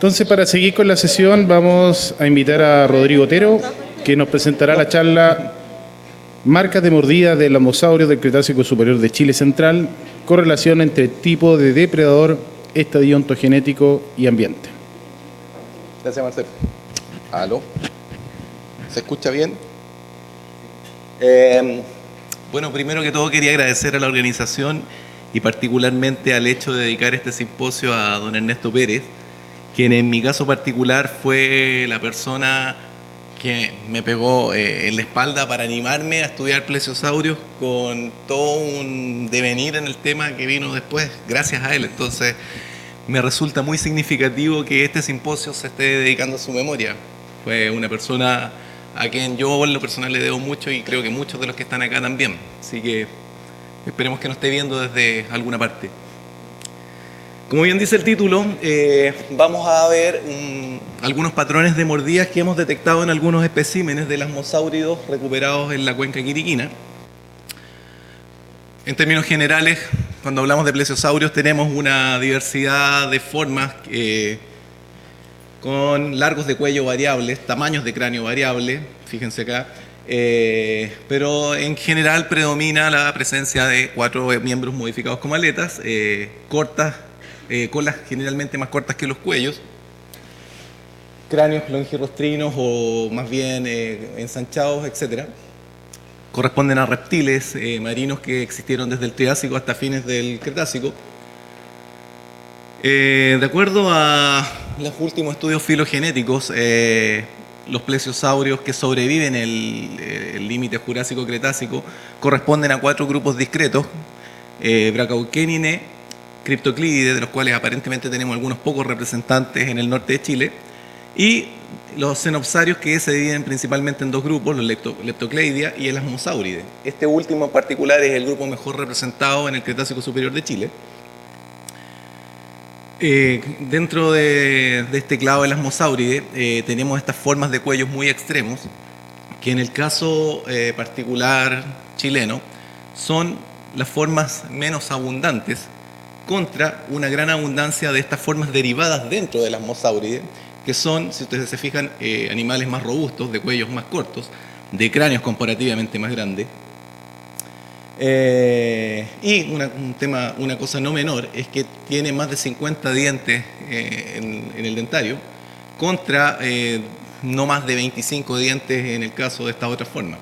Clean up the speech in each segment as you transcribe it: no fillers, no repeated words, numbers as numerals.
Entonces, para seguir con la sesión, vamos a invitar a Rodrigo Otero, que nos presentará la charla Marcas de mordida del Lomosaurio del Cretácico Superior de Chile Central, correlación entre tipo de depredador, estadio ontogenético y ambiente. Gracias, Marcelo. ¿Aló? ¿Se escucha bien? Bueno, primero que todo quería agradecer a la organización y particularmente al hecho de dedicar este simposio a don Ernesto Pérez, quien en mi caso particular fue la persona que me pegó en la espalda para animarme a estudiar plesiosaurios con todo un devenir en el tema que vino después, gracias a él. Entonces, me resulta muy significativo que este simposio se esté dedicando a su memoria. Fue una persona a quien yo en lo personal le debo mucho y creo que muchos de los que están acá también. Así que esperemos que nos esté viendo desde alguna parte. Como bien dice el título, vamos a ver algunos patrones de mordidas que hemos detectado en algunos especímenes de lasmosáuridos recuperados en la cuenca quiriquina. En términos generales, cuando hablamos de plesiosaurios tenemos una diversidad de formas con largos de cuello variables, tamaños de cráneo variables, fíjense acá, pero en general predomina la presencia de 4 miembros modificados como aletas, cortas, colas generalmente más cortas que los cuellos, cráneos longirrostrinos o más bien ensanchados, etc. Corresponden a reptiles marinos que existieron desde el Triásico hasta fines del Cretácico. De acuerdo a los últimos estudios filogenéticos, los plesiosaurios que sobreviven el límite Jurásico-Cretácico corresponden a 4 grupos discretos: Brachioqueninae, Cryptoclididae, de los cuales aparentemente tenemos algunos pocos representantes en el norte de Chile, y los cenopsarios, que se dividen principalmente en 2 grupos, los Leptocleidia y el Asmosauridae. Este último en particular es el grupo mejor representado en el Cretácico Superior de Chile. Dentro de este clado del Asmosauridae tenemos estas formas de cuellos muy extremos, que en el caso particular chileno son las formas menos abundantes, contra una gran abundancia de estas formas derivadas dentro del Asmosauridae, que son, si ustedes se fijan, animales más robustos, de cuellos más cortos, de cráneos comparativamente más grandes. Y una cosa no menor es que tiene más de 50 dientes en el dentario, contra no más de 25 dientes en el caso de esta otra forma.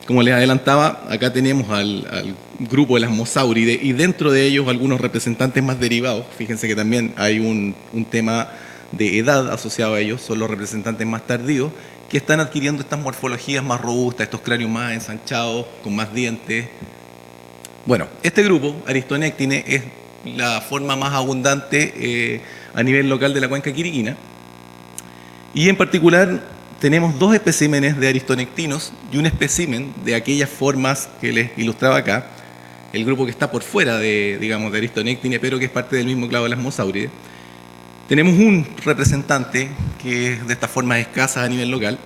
Como les adelantaba, acá tenemos al grupo de las Asmosauridae y dentro de ellos algunos representantes más derivados. Fíjense que también hay un tema de edad asociado a ellos, son los representantes más tardíos, que están adquiriendo estas morfologías más robustas, estos cráneos más ensanchados, con más dientes. Bueno, este grupo, Aristonectine, es la forma más abundante a nivel local de la cuenca quiriquina, y en particular tenemos 2 especímenes de aristonectinos y un espécimen de aquellas formas que les ilustraba acá, el grupo que está por fuera de Aristonectine, pero que es parte del mismo clado de las Asmosauridae. Tenemos un representante que es de estas formas escasas a nivel local,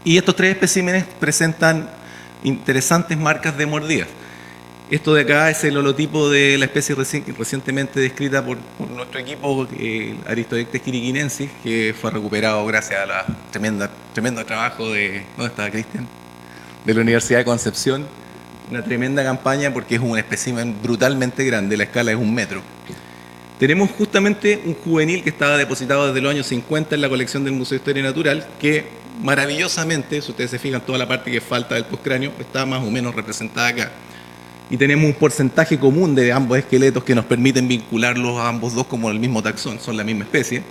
y estos 3 especímenes presentan interesantes marcas de mordidas. Esto de acá es el holotipo de la especie recientemente descrita por nuestro equipo, Aristodectes quiriquinensis, que fue recuperado gracias a la tremendo trabajo de... ¿Dónde está Cristian? De la Universidad de Concepción. Una tremenda campaña porque es un espécimen brutalmente grande, la escala es 1 metro. Tenemos justamente un juvenil que estaba depositado desde los años 50 en la colección del Museo de Historia Natural, que maravillosamente, si ustedes se fijan, toda la parte que falta del postcráneo está más o menos representada acá. Y tenemos un porcentaje común de ambos esqueletos que nos permiten vincularlos a ambos dos como el mismo taxón, son la misma especie.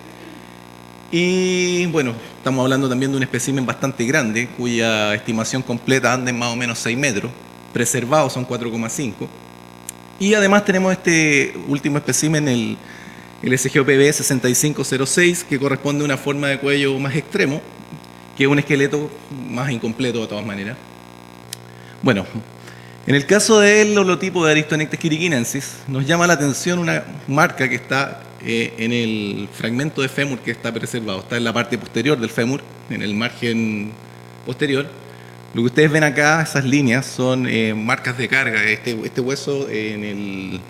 Y bueno, estamos hablando también de un espécimen bastante grande, cuya estimación completa anda en más o menos 6 metros, preservados son 4,5. Y además tenemos este último espécimen, el SGOPB 6506, que corresponde a una forma de cuello más extremo, que es un esqueleto más incompleto de todas maneras. Bueno, en el caso del holotipo de Aristonectes quiriquinensis, nos llama la atención una marca que está en el fragmento de fémur que está preservado. Está en la parte posterior del fémur, en el margen posterior. Lo que ustedes ven acá, esas líneas, son marcas de carga. Este hueso en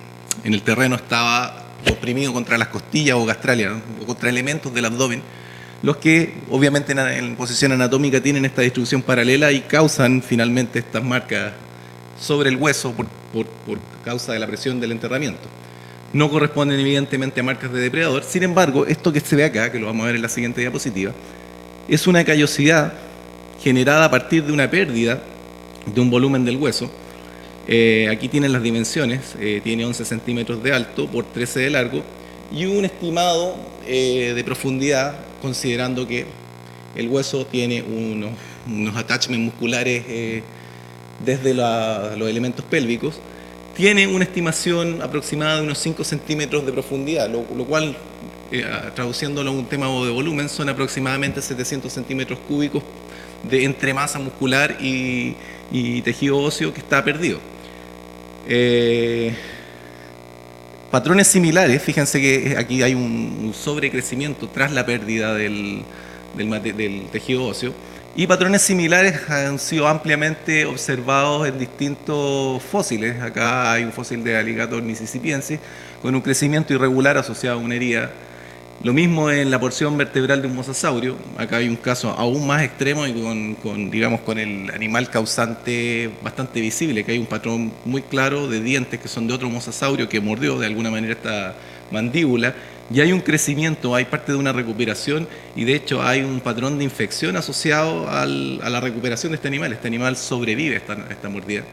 el terreno estaba oprimido contra las costillas o gastralia, ¿no? O contra elementos del abdomen, los que obviamente en posición anatómica tienen esta distribución paralela y causan finalmente estas marcas sobre el hueso por causa de la presión del enterramiento. No corresponden evidentemente a marcas de depredador. Sin embargo, esto que se ve acá, que lo vamos a ver en la siguiente diapositiva, es una callosidad generada a partir de una pérdida de un volumen del hueso. Aquí tienen las dimensiones, tiene 11 centímetros de alto por 13 de largo y un estimado de profundidad, considerando que el hueso tiene unos attachments musculares desde los elementos pélvicos, tiene una estimación aproximada de unos 5 centímetros de profundidad, lo cual, traduciéndolo a un tema de volumen, son aproximadamente 700 centímetros cúbicos entre masa muscular y tejido óseo que está perdido. Patrones similares, fíjense que aquí hay un sobrecrecimiento tras la pérdida del tejido óseo, y patrones similares han sido ampliamente observados en distintos fósiles. Acá hay un fósil de Alligator mississippiensis con un crecimiento irregular asociado a una herida. Lo mismo en la porción vertebral de un mosasaurio. Acá hay un caso aún más extremo y con el animal causante bastante visible, que hay un patrón muy claro de dientes que son de otro mosasaurio que mordió de alguna manera esta mandíbula. Y hay un crecimiento, hay parte de una recuperación y de hecho hay un patrón de infección asociado a la recuperación de este animal. Este animal sobrevive a esta mordida.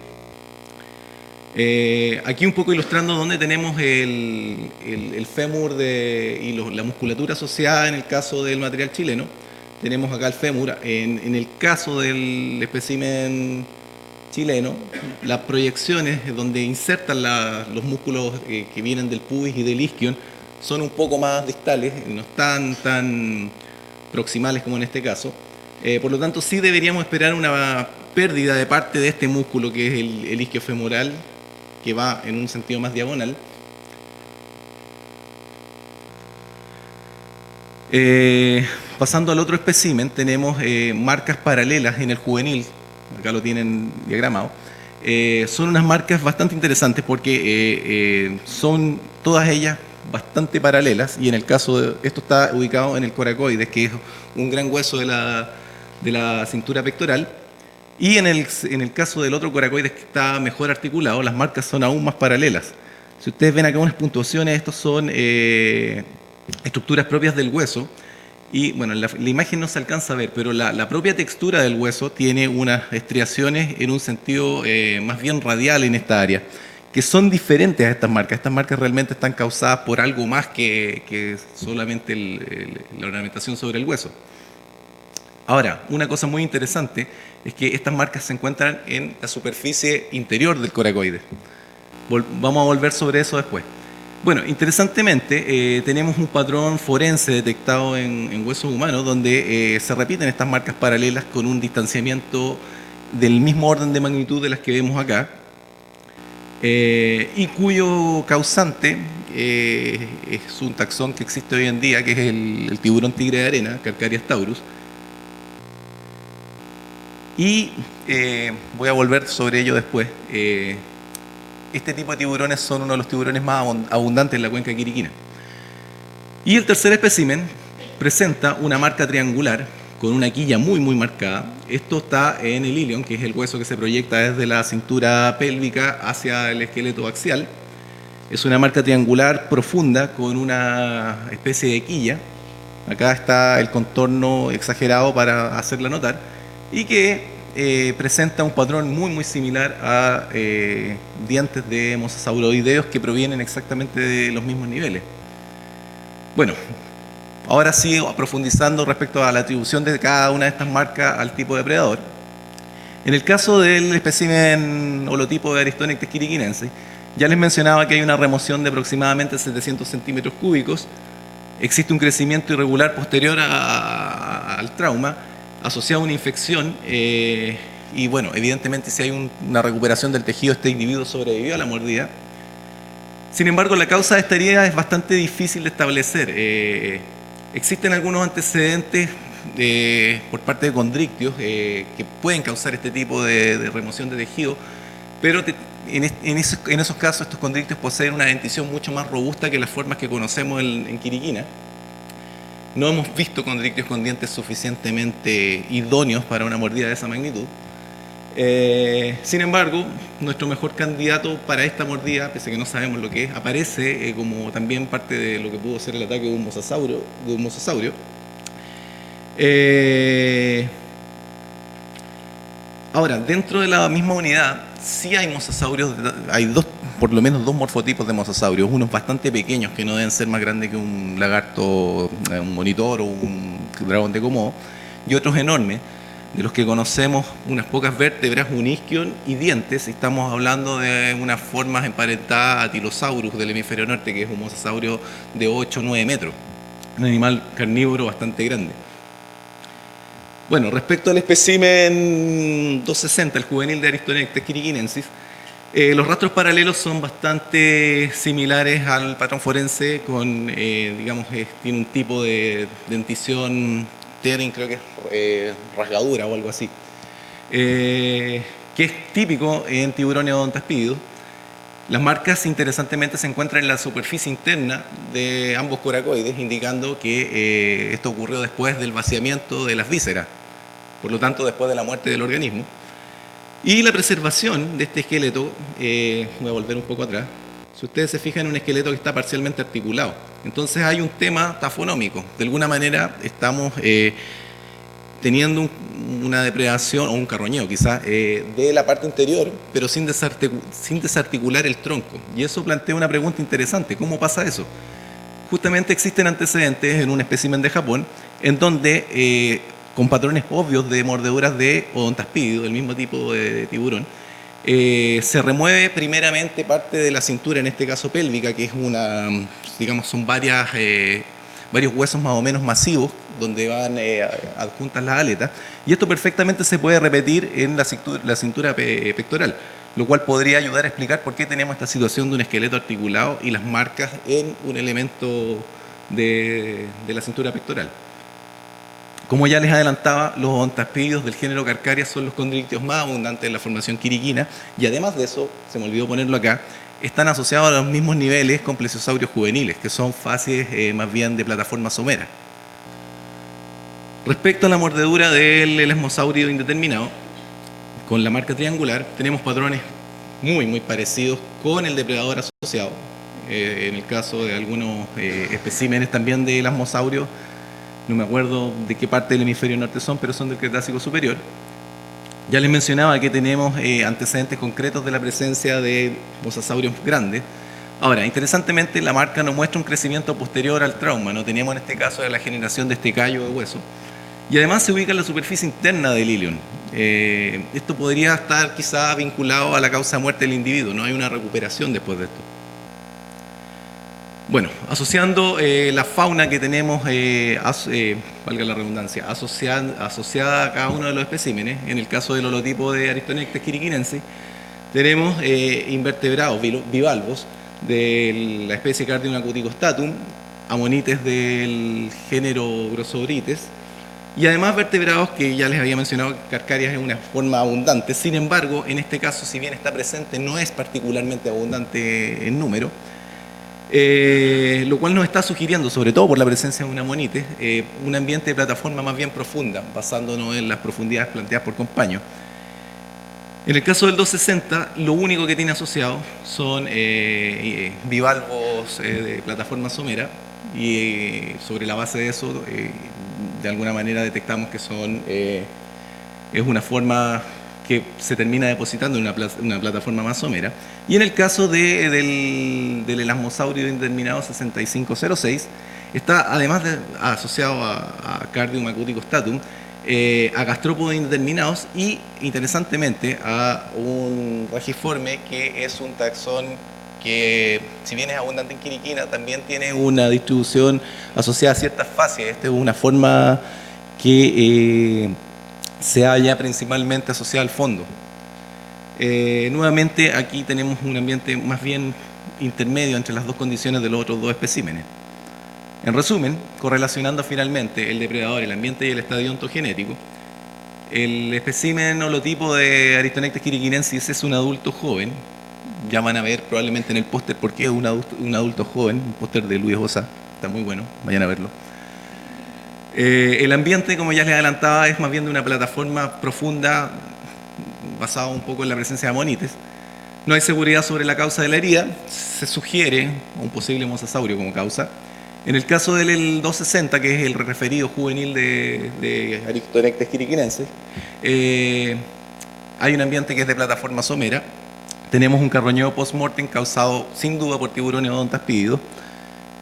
Aquí un poco ilustrando donde tenemos el fémur y la musculatura asociada en el caso del material chileno. Tenemos acá el fémur. En el caso del espécimen chileno, las proyecciones donde insertan los músculos que vienen del pubis y del isquion son un poco más distales, no están tan proximales como en este caso. Por lo tanto, sí deberíamos esperar una pérdida de parte de este músculo que es el isquiofemoral, que va en un sentido más diagonal. Pasando al otro espécimen, tenemos marcas paralelas en el juvenil, acá lo tienen diagramado. Son unas marcas bastante interesantes porque son todas ellas bastante paralelas, y en el caso de esto está ubicado en el coracoides, que es un gran hueso de la cintura pectoral. Y en el caso del otro coracoides, que está mejor articulado, las marcas son aún más paralelas. Si ustedes ven acá unas puntuaciones, estos son estructuras propias del hueso. Y bueno, la imagen no se alcanza a ver, pero la propia textura del hueso tiene unas estriaciones en un sentido más bien radial en esta área, que son diferentes a estas marcas. Estas marcas realmente están causadas por algo más que solamente la ornamentación sobre el hueso. Ahora, una cosa muy interesante es que estas marcas se encuentran en la superficie interior del coracoides. Vamos a volver sobre eso después. Bueno, interesantemente, tenemos un patrón forense detectado en huesos humanos donde se repiten estas marcas paralelas con un distanciamiento del mismo orden de magnitud de las que vemos acá, y cuyo causante es un taxón que existe hoy en día, que es el tiburón tigre de arena, Carcharias taurus. Y voy a volver sobre ello después. Este tipo de tiburones son uno de los tiburones más abundantes en la cuenca quiriquina. Y el tercer espécimen presenta una marca triangular con una quilla muy marcada. Esto está en el ilion, que es el hueso que se proyecta desde la cintura pélvica hacia el esqueleto axial. Es una marca triangular profunda con una especie de quilla. Acá está el contorno exagerado para hacerla notar, y que presenta un patrón muy similar a dientes de mosasauroideos que provienen exactamente de los mismos niveles. Bueno, ahora sí, profundizando respecto a la atribución de cada una de estas marcas al tipo de depredador. En el caso del espécimen holotipo de Aristonectes quiriquinense, ya les mencionaba que hay una remoción de aproximadamente 700 centímetros cúbicos. Existe un crecimiento irregular posterior al trauma, asociado a una infección, y bueno, evidentemente si hay una recuperación del tejido, este individuo sobrevivió a la mordida. Sin embargo, la causa de esta herida es bastante difícil de establecer. Existen algunos antecedentes por parte de condrictios que pueden causar este tipo de remoción de tejido, pero en esos casos estos condrictios poseen una dentición mucho más robusta que las formas que conocemos en Quiriquina. No hemos visto condrictios con dientes suficientemente idóneos para una mordida de esa magnitud. Sin embargo, nuestro mejor candidato para esta mordida, pese a que no sabemos lo que es, aparece como también parte de lo que pudo ser el ataque de un mosasaurio. Ahora, dentro de la misma unidad, sí hay mosasaurios, hay por lo menos dos morfotipos de mosasaurios, unos bastante pequeños que no deben ser más grandes que un lagarto, un monitor o un dragón de Komodo, y otros enormes, de los que conocemos unas pocas vértebras, un isquion y dientes. Estamos hablando de unas formas emparentadas a Tylosaurus del hemisferio norte, que es un mosasaurio de 8 o 9 metros, un animal carnívoro bastante grande. Bueno, respecto al espécimen 260, el juvenil de Aristonectes quiriquinensis, los rastros paralelos son bastante similares al patrón forense, con, tiene un tipo de dentición tearing, creo que es rasgadura o algo así, que es típico en tiburones odontaspídeos. Las marcas, interesantemente, se encuentran en la superficie interna de ambos coracoides, indicando que esto ocurrió después del vaciamiento de las vísceras, por lo tanto, después de la muerte del organismo. Y la preservación de este esqueleto, voy a volver un poco atrás, si ustedes se fijan en un esqueleto que está parcialmente articulado, entonces hay un tema tafonómico. De alguna manera estamos teniendo una depredación o un carroñeo quizás de la parte interior, pero sin desarticular el tronco. Y eso plantea una pregunta interesante: ¿cómo pasa eso? Justamente existen antecedentes en un espécimen de Japón en donde, con patrones obvios de mordeduras de odontaspídeo, del mismo tipo de tiburón, se remueve primeramente parte de la cintura, en este caso pélvica, que es son varios huesos más o menos masivos, donde van adjuntas las aletas, y esto perfectamente se puede repetir en la cintura pectoral, lo cual podría ayudar a explicar por qué tenemos esta situación de un esqueleto articulado y las marcas en un elemento de la cintura pectoral. Como ya les adelantaba, los odontaspídeos del género Carcaria son los condrictios más abundantes en la formación quiriquina, y además de eso, se me olvidó ponerlo acá, están asociados a los mismos niveles con plesiosaurios juveniles, que son fases más bien de plataforma somera. Respecto a la mordedura del elasmosaurio indeterminado, con la marca triangular, tenemos patrones muy parecidos con el depredador asociado. En el caso de algunos especímenes también de elasmosaurios, no me acuerdo de qué parte del hemisferio norte son, pero son del Cretácico superior. Ya les mencionaba que tenemos antecedentes concretos de la presencia de mosasaurios grandes. Ahora, interesantemente, la marca no muestra un crecimiento posterior al trauma, no teníamos en este caso la generación de este callo de hueso. Y además se ubica en la superficie interna del ilion. Esto podría estar quizá vinculado a la causa de muerte del individuo, no hay una recuperación después de esto. Bueno, asociando la fauna que tenemos, valga la redundancia, asociada a cada uno de los especímenes, en el caso del holotipo de Aristonectes quiriquinensis, tenemos invertebrados bivalvos de la especie Cardium acuticostatum, amonites del género Grossobrites, y además vertebrados que ya les había mencionado, Carcarias es una forma abundante. Sin embargo, en este caso, si bien está presente, no es particularmente abundante en número, lo cual nos está sugiriendo, sobre todo por la presencia de un amonite, un ambiente de plataforma más bien profunda, basándonos en las profundidades planteadas por Compaño. En el caso del 260, lo único que tiene asociado son bivalvos de plataforma somera, y sobre la base de eso, de alguna manera detectamos que es una forma que se termina depositando en una plataforma más somera. Y en el caso del elasmosaurio indeterminado 6506, está además asociado a Cardium acuticostatum, a gastrópodos indeterminados y, interesantemente, a un rajiforme que es un taxón que, si bien es abundante en quiriquina, también tiene una distribución asociada a ciertas fases. Esta es una forma que se halla principalmente asociada al fondo. Nuevamente, aquí tenemos un ambiente más bien intermedio entre las dos condiciones de los otros dos especímenes. En resumen, correlacionando finalmente el depredador, el ambiente y el estadio ontogenético, el espécimen holotipo de Aristonectes quiriquinensis es un adulto joven, ya van a ver probablemente en el póster porque es un adulto joven, un póster de Luis Osa, está muy bueno, vayan a verlo. El ambiente, como ya les adelantaba, es más bien de una plataforma profunda, basado un poco en la presencia de amonites. No hay seguridad sobre la causa de la herida, se sugiere un posible mosasaurio como causa. En el caso del 260, que es el referido juvenil de Aristonectes quiriquinensis, hay un ambiente que es de plataforma somera. Tenemos un carroñeo post-mortem causado sin duda por tiburones odontaspídidos.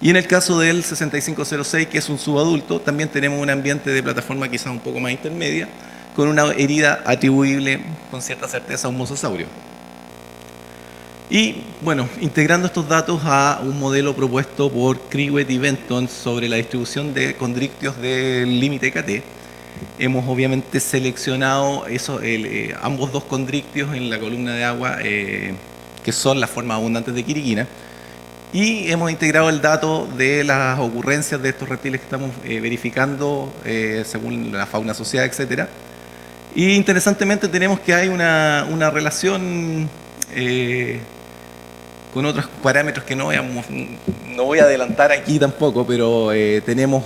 Y en el caso del 6506, que es un subadulto, también tenemos un ambiente de plataforma quizás un poco más intermedia, con una herida atribuible con cierta certeza a un mosasaurio. Y bueno, integrando estos datos a un modelo propuesto por Kriwet y Benton sobre la distribución de condrictios del límite KT, hemos obviamente seleccionado ambos dos condrictios en la columna de agua, que son las formas abundantes de quiriquina, y hemos integrado el dato de las ocurrencias de estos reptiles que estamos verificando según la fauna asociada, etc. Y interesantemente tenemos que hay una relación con otros parámetros que no voy a adelantar aquí tampoco, pero tenemos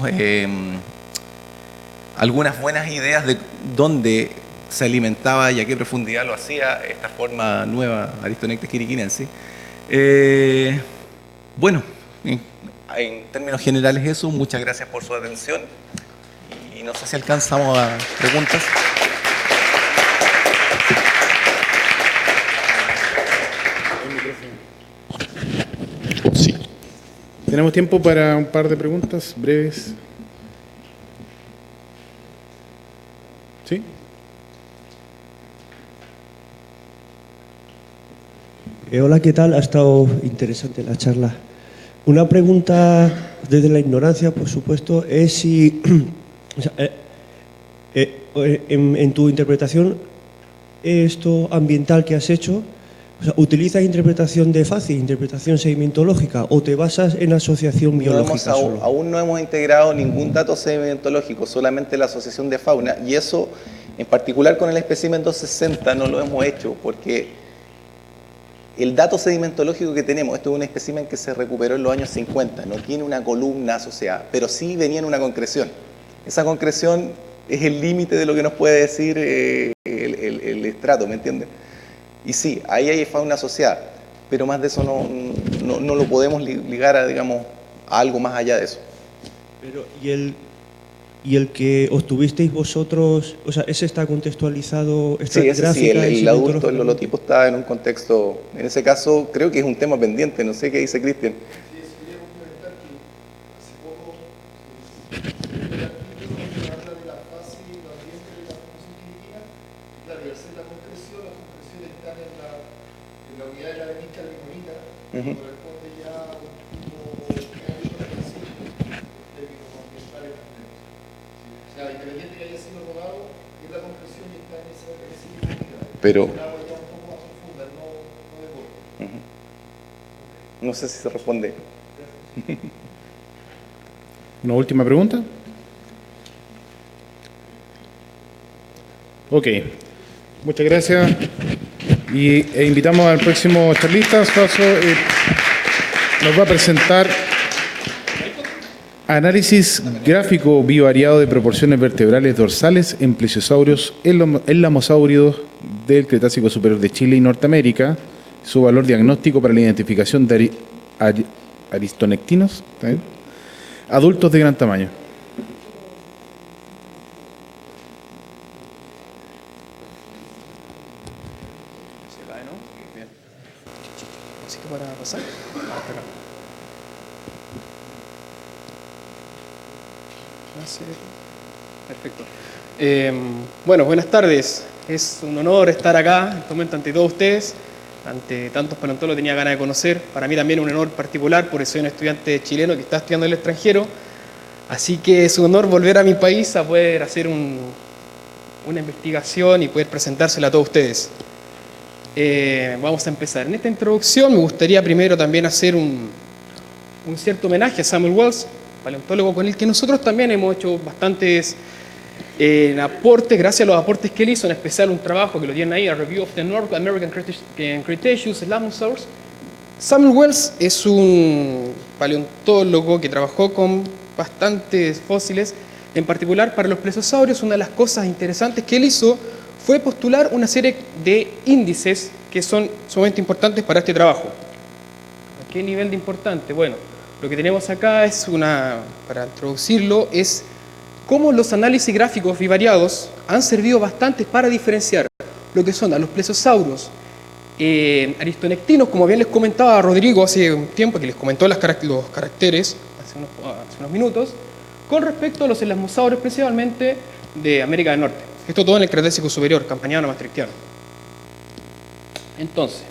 algunas buenas ideas de dónde se alimentaba y a qué profundidad lo hacía esta forma nueva Aristonectes quiriquinensis. Bueno, en términos generales eso, muchas gracias por su atención y no sé si alcanzamos a preguntas. Sí. Tenemos tiempo para un par de preguntas breves. ¿Sí? Hola, ¿qué tal? Ha estado interesante la charla. Una pregunta desde la ignorancia, por supuesto, es si o sea, en tu interpretación esto ambiental que has hecho, o sea, ¿utilizas interpretación de FACI, interpretación sedimentológica, o te basas en asociación biológica solo? Aún no hemos integrado ningún dato sedimentológico, solamente la asociación de fauna, y eso en particular con el espécimen 260 no lo hemos hecho porque el dato sedimentológico que tenemos, esto es un espécimen que se recuperó en los años 50, no tiene una columna asociada, pero sí venía en una concreción. Esa concreción es el límite de lo que nos puede decir el estrato, ¿me entiendes? Y sí, ahí hay fauna asociada, pero más de eso no lo podemos ligar a, digamos, a algo más allá de eso. Pero, ¿y el que obtuvisteis vosotros, o sea, ese está contextualizado? Sí, ese sí, el adulto, el holotipo está en un contexto, en ese caso creo que es un tema pendiente, no sé qué dice Cristian. Pero no sé si se responde. ¿Una última pregunta? Ok, muchas gracias. E invitamos al próximo charlista, Suazo, nos va a presentar análisis gráfico bivariado de proporciones vertebrales dorsales en plesiosaurios elamosáuridos del Cretácico superior de Chile y Norteamérica, su valor diagnóstico para la identificación de aristonectinos, adultos de gran tamaño. Para pasar. Perfecto. Bueno, buenas tardes. Es un honor estar acá, en este momento ante todos ustedes, ante tantos paleontólogos que tenía ganas de conocer. Para mí también un honor particular, porque soy un estudiante chileno que está estudiando en el extranjero. Así que es un honor volver a mi país a poder hacer una investigación y poder presentársela a todos ustedes. Vamos a empezar. En esta introducción me gustaría primero también hacer un cierto homenaje a Samuel Wells, paleontólogo con el que nosotros también hemos hecho bastantes En aportes, gracias a los aportes que él hizo, en especial un trabajo que lo tienen ahí, A Review of the North American Cretaceous Elamosaurs. Samuel Wells es un paleontólogo que trabajó con bastantes fósiles, en particular para los plesiosaurios. Una de las cosas interesantes que él hizo fue postular una serie de índices que son sumamente importantes para este trabajo. ¿A qué nivel de importante? Bueno, lo que tenemos acá es para introducirlo, es cómo los análisis gráficos bivariados han servido bastante para diferenciar lo que son a los plesiosaurios aristonectinos, como bien les comentaba Rodrigo hace un tiempo, que les comentó los caracteres hace unos minutos, con respecto a los elasmosaurios principalmente de América del Norte. Esto todo en el Cretácico superior, campaniano, maastrichtiano. Entonces,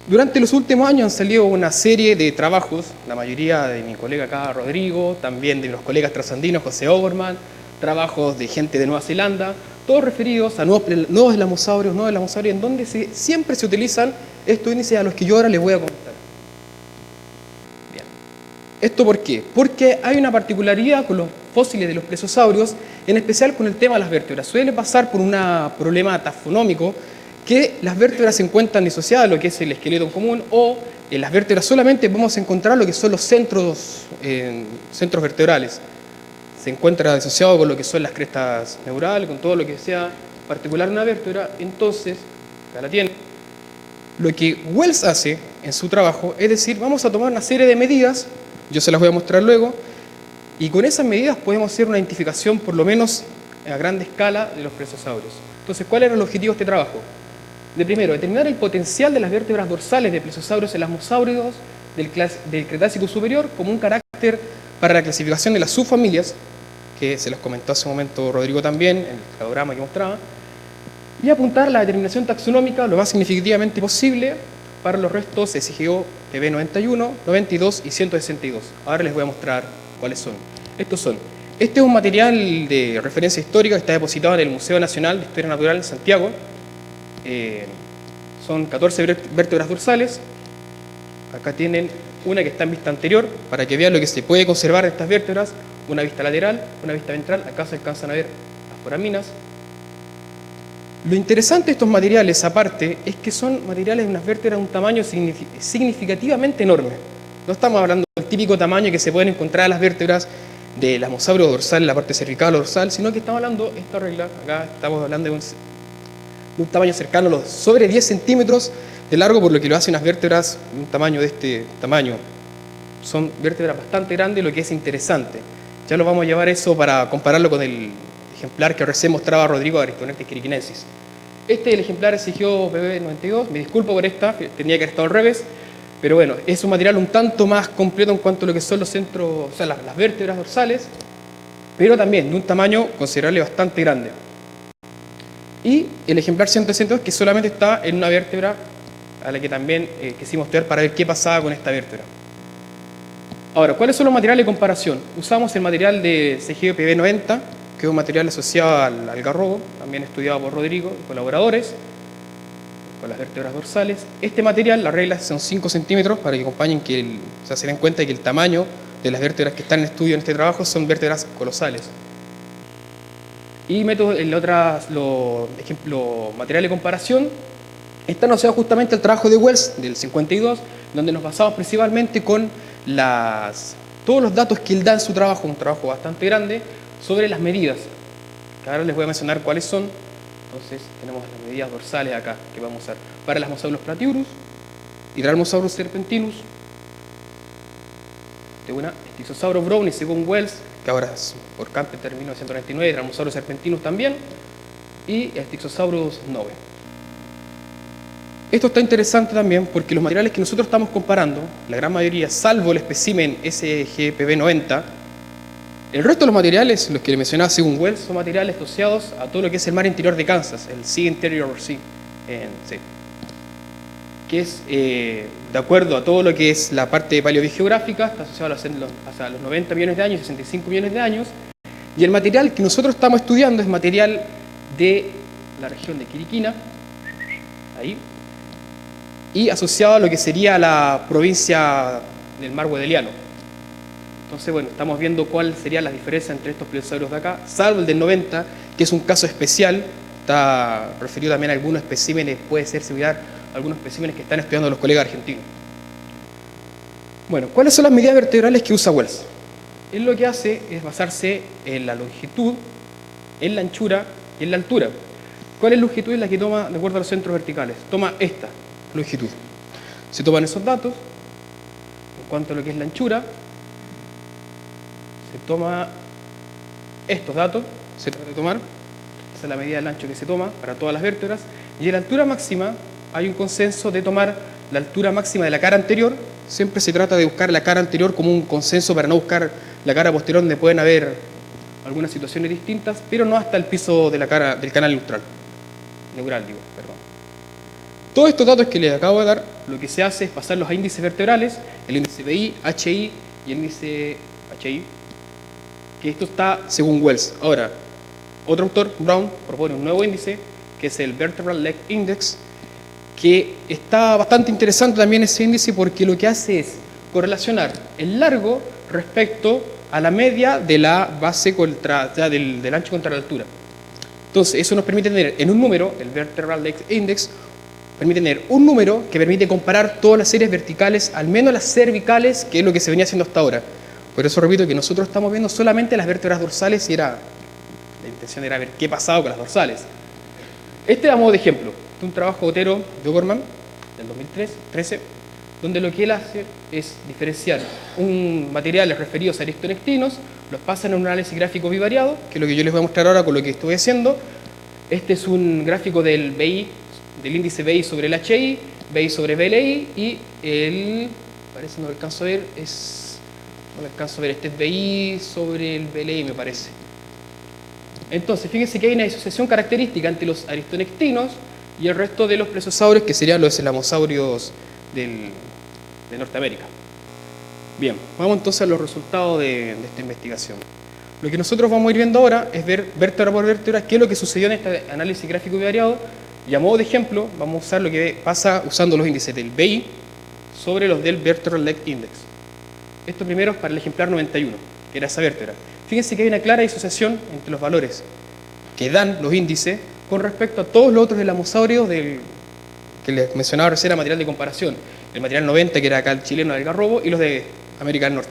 durante los últimos años han salido una serie de trabajos, la mayoría de mi colega acá, Rodrigo, también de los colegas trasandinos, José Overman, trabajos de gente de Nueva Zelanda, todos referidos a nuevos elasmosaurios, en donde siempre se utilizan estos índices a los que yo ahora les voy a comentar. Bien. ¿Esto por qué? Porque hay una particularidad con los fósiles de los plesiosaurios, en especial con el tema de las vértebras. Suele pasar por un problema tafonómico, que las vértebras se encuentran disociadas de lo que es el esqueleto en común, o en las vértebras solamente vamos a encontrar lo que son los centros vertebrales. Se encuentra disociado con lo que son las crestas neurales, con todo lo que sea particular una vértebra. Entonces, acá la tiene. Lo que Wells hace en su trabajo es decir, vamos a tomar una serie de medidas, yo se las voy a mostrar luego, y con esas medidas podemos hacer una identificación, por lo menos a gran escala, de los plesiosaurios. Entonces, ¿cuál era el objetivo de este trabajo? De primero, determinar el potencial de las vértebras dorsales de plesiosaurios elasmosáuridos del Cretácico superior como un carácter para la clasificación de las subfamilias, que se los comentó hace un momento Rodrigo también, en el cladograma que mostraba, y apuntar a la determinación taxonómica lo más significativamente posible para los restos SGO PB91, 92 y 162. Ahora les voy a mostrar cuáles son. Este es un material de referencia histórica que está depositado en el Museo Nacional de Historia Natural en Santiago. Son 14 vértebras dorsales. Acá tienen una que está en vista anterior, para que vean lo que se puede conservar de estas vértebras, una vista lateral, una vista ventral. Acá se alcanzan a ver las foraminas. Lo interesante de estos materiales, aparte, es que son materiales de unas vértebras de un tamaño significativamente enorme. No estamos hablando del típico tamaño que se pueden encontrar en las vértebras del elasmosaurio dorsal, en la parte cervical o dorsal, sino que estamos hablando, esta regla, acá estamos hablando de un tamaño cercano a los sobre 10 centímetros de largo, por lo que lo hace unas vértebras de un tamaño de este tamaño. Son vértebras bastante grandes, lo que es interesante. Ya lo vamos a llevar eso para compararlo con el ejemplar que recién mostraba Rodrigo de Aristonectes quiriquinensis. Este es el ejemplar SGO PB92, me disculpo por esta, tenía que haber estado al revés, pero bueno, es un material un tanto más completo en cuanto a lo que son los centros, o sea, las vértebras dorsales, pero también de un tamaño considerable bastante grande. Y el ejemplar 162, que solamente está en una vértebra a la que también quisimos estudiar para ver qué pasaba con esta vértebra. Ahora, ¿cuáles son los materiales de comparación? Usamos el material de SGO PB90, que es un material asociado al algarrobo, también estudiado por Rodrigo y colaboradores, con las vértebras dorsales. Este material, las reglas son 5 centímetros, para que acompañen se den cuenta de que el tamaño de las vértebras que están en estudio en este trabajo son vértebras colosales. Y los materiales de comparación están asociados justamente al trabajo de Wells del 52, donde nos basamos principalmente con todos los datos que él da en su trabajo, un trabajo bastante grande, sobre las medidas, que ahora les voy a mencionar cuáles son. Entonces tenemos las medidas dorsales acá que vamos a usar para el Elasmosaurus platyurus, Hydralmosaurus serpentinus, de una Styxosaurus brownie según Wells, que ahora es por Carpenter en 1999, Hydralmosaurus serpentinus también, y Styxosaurus nove. Esto está interesante también porque los materiales que nosotros estamos comparando, la gran mayoría, salvo el espécimen SGPB90, el resto de los materiales, los que le mencionaba según Wells, son materiales asociados a todo lo que es el mar interior de Kansas, el Sea Interior Sea, que es, de acuerdo a todo lo que es la parte paleobiogeográfica, está asociado a los 90 millones de años, 65 millones de años, y el material que nosotros estamos estudiando es material de la región de Quiriquina, ahí, y asociado a lo que sería la provincia del mar Wedeliano. Entonces, bueno, estamos viendo cuál sería la diferencia entre estos plesiosaurios de acá, salvo el del 90, que es un caso especial, está referido también a algunos especímenes, puede ser similar a algunos especímenes que están estudiando los colegas argentinos. Bueno, ¿cuáles son las medidas vertebrales que usa Wells? Él lo que hace es basarse en la longitud, en la anchura y en la altura. ¿Cuál es la longitud? Es la que toma de acuerdo a los centros verticales. Toma esta longitud. Se toman esos datos. En cuanto a lo que es la anchura, se toma estos datos, se trata de tomar, esa es la medida del ancho que se toma para todas las vértebras, y en la altura máxima hay un consenso de tomar la altura máxima de la cara anterior. Siempre se trata de buscar la cara anterior como un consenso para no buscar la cara posterior, donde pueden haber algunas situaciones distintas, pero no hasta el piso de la cara del canal neural, perdón. Todos estos datos que les acabo de dar, lo que se hace es pasarlos a índices vertebrales, el índice BI, HI y el índice HI, que esto está según Wells. Ahora, otro autor, Brown, propone un nuevo índice, que es el Vertebral Leg Index, que está bastante interesante también ese índice porque lo que hace es correlacionar el largo respecto a la media de la base del ancho contra la altura. Entonces, eso nos permite tener en un número, el Vertebral Leg Index, permite tener un número que permite comparar todas las series verticales, al menos las cervicales, que es lo que se venía haciendo hasta ahora. Por eso repito que nosotros estamos viendo solamente las vértebras dorsales y la intención era ver qué pasaba con las dorsales. Este es a modo de ejemplo, de un trabajo de Otero de O'Gorman del 2013, donde lo que él hace es diferenciar un materiales referidos a aristonectinos, los pasan en un análisis gráfico bivariado, que es lo que yo les voy a mostrar ahora con lo que estoy haciendo. Este es un gráfico del BI, del índice BI sobre el HI, BI sobre BLI y parece no lo alcanzo a ver, este es BI sobre el BLI me parece. Entonces, fíjense que hay una disociación característica entre los aristonectinos y el resto de los plesiosaurios, que serían los elamosaurios de Norteamérica. Bien, vamos entonces a los resultados de esta investigación. Lo que nosotros vamos a ir viendo ahora es ver vértebra por vértebra qué es lo que sucedió en este análisis gráfico bivariado, y a modo de ejemplo vamos a usar lo que pasa usando los índices del BI sobre los del Vertebral Leg Index. Esto primero es para el ejemplar 91, que era esa vértebra. Fíjense que hay una clara disociación entre los valores que dan los índices con respecto a todos los otros elamosaurios que les mencionaba recién a material de comparación. El material 90, que era acá el chileno del Algarrobo, y los de América del Norte.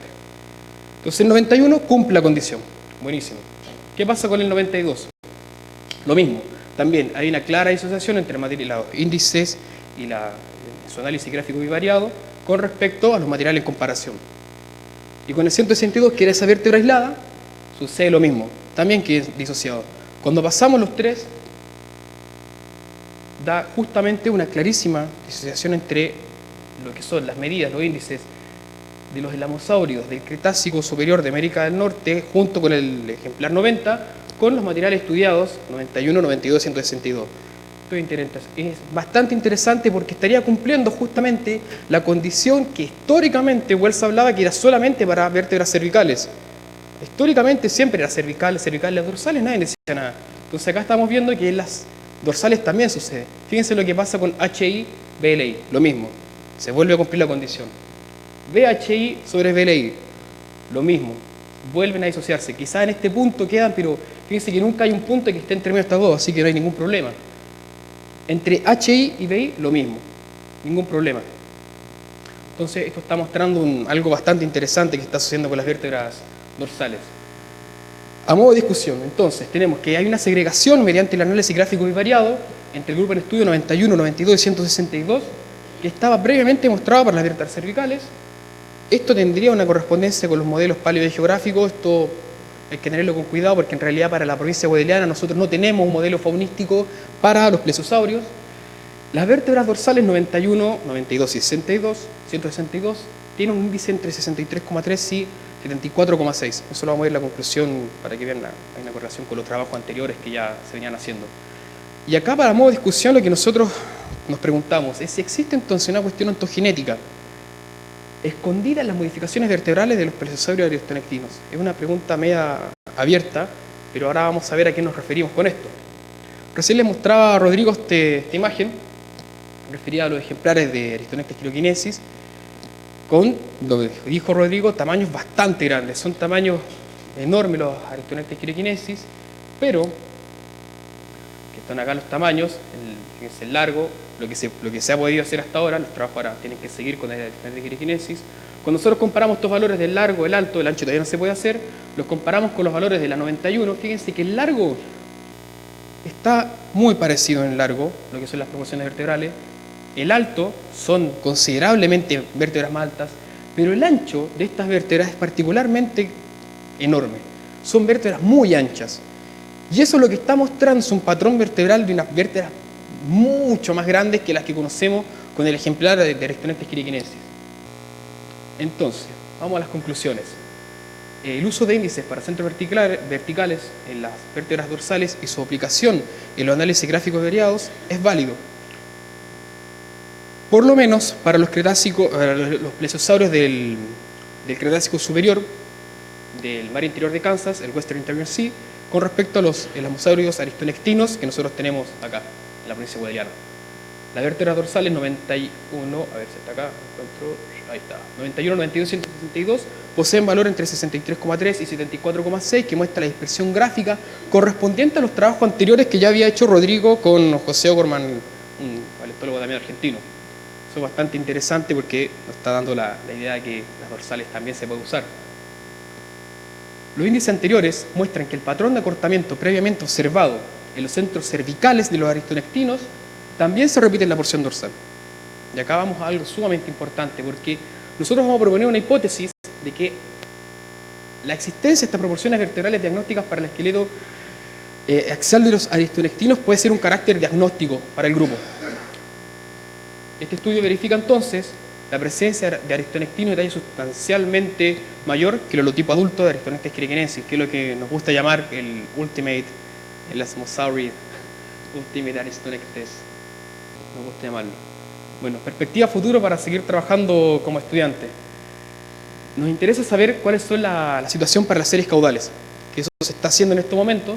Entonces el 91 cumple la condición. Buenísimo. ¿Qué pasa con el 92? Lo mismo. También hay una clara disociación entre los índices y su análisis gráfico bivariado con respecto a los materiales en comparación. Y con el 162, que era esa vértebra aislada, sucede lo mismo. También que es disociado. Cuando pasamos los tres, da justamente una clarísima disociación entre lo que son las medidas, los índices de los elamosaurios del Cretácico superior de América del Norte, junto con el ejemplar 90, con los materiales estudiados 91, 92, 162. Es bastante interesante porque estaría cumpliendo justamente la condición que históricamente Wells hablaba que era solamente para vértebras cervicales. Históricamente siempre era cervicales, las dorsales, nadie decía nada. Entonces acá estamos viendo que en las dorsales también sucede. Fíjense lo que pasa con HI, BLI, lo mismo. Se vuelve a cumplir la condición. VHI sobre BLI, lo mismo. Vuelven a disociarse. Quizás en este punto quedan, pero fíjense que nunca hay un punto que esté entre medio de estas dos, así que no hay ningún problema. Entre HI y BI, lo mismo. Ningún problema. Entonces, esto está mostrando algo bastante interesante que está sucediendo con las vértebras dorsales. A modo de discusión, entonces, tenemos que hay una segregación mediante el análisis gráfico bivariado entre el grupo en estudio 91, 92 y 162, que estaba previamente mostrado para las vértebras cervicales. Esto tendría una correspondencia con los modelos paleogeográficos. Esto hay que tenerlo con cuidado porque en realidad para la provincia guadeliana nosotros no tenemos un modelo faunístico para los plesiosaurios. Las vértebras dorsales 91, 92 y 162 tienen un índice entre 63,3 y 74,6. Eso lo vamos a ver en la conclusión para que vean hay una correlación con los trabajos anteriores que ya se venían haciendo. Y acá para modo de discusión lo que nosotros nos preguntamos es si existe entonces una cuestión ontogenética escondida en las modificaciones vertebrales de los plesiosaurios aristonectinos. Es una pregunta media abierta, pero ahora vamos a ver a qué nos referimos con esto. Recién les mostraba a Rodrigo esta imagen, referida a los ejemplares de Aristonectes quilokinesis, con, lo que dijo Rodrigo, tamaños bastante grandes. Son tamaños enormes los Aristodontes quiroquinesis, pero, que están acá los tamaños, fíjense el largo, lo que se ha podido hacer hasta ahora, los trabajos ahora tienen que seguir con el Aristodontes quiroquinesis. Cuando nosotros comparamos estos valores del largo, el alto, el ancho todavía no se puede hacer, los comparamos con los valores de la 91, fíjense que el largo está muy parecido en el largo, lo que son las proporciones vertebrales. El alto son considerablemente vértebras más altas, pero el ancho de estas vértebras es particularmente enorme. Son vértebras muy anchas. Y eso lo que está mostrando es un patrón vertebral de unas vértebras mucho más grandes que las que conocemos con el ejemplar de Aristodontes quiroquinesis. Entonces, vamos a las conclusiones. El uso de índices para centros verticales en las vértebras dorsales y su aplicación en los análisis gráficos variados es válido. Por lo menos para los plesiosaurios del Cretácico superior, del mar interior de Kansas, el Western Interior Sea, con respecto a los elamosaurios aristonectinos que nosotros tenemos acá, en la provincia de Guadalajara. Las vértebras dorsales 91, a ver si está acá, encuentro, ahí está, 91, 92, 162, poseen valor entre 63,3 y 74,6, que muestra la dispersión gráfica correspondiente a los trabajos anteriores que ya había hecho Rodrigo con José O'Gorman, un paleontólogo también argentino. Eso es bastante interesante porque nos está dando la idea de que las dorsales también se pueden usar. Los índices anteriores muestran que el patrón de acortamiento previamente observado en los centros cervicales de los aristonectinos también se repite en la porción dorsal. Y acá vamos a algo sumamente importante, porque nosotros vamos a proponer una hipótesis de que la existencia de estas proporciones vertebrales diagnósticas para el esqueleto axial de los aristonectinos puede ser un carácter diagnóstico para el grupo. Este estudio verifica entonces la presencia de aristonectinos de talla sustancialmente mayor que el holotipo adulto de Aristodontes quiroquinesis, que es lo que nos gusta llamar el Elasmosaurid Ultimate Aristonectes. Nos gusta llamarlo. Bueno, perspectiva futuro para seguir trabajando como estudiante. Nos interesa saber cuáles son la situación para las series caudales, que eso se está haciendo en estos momentos.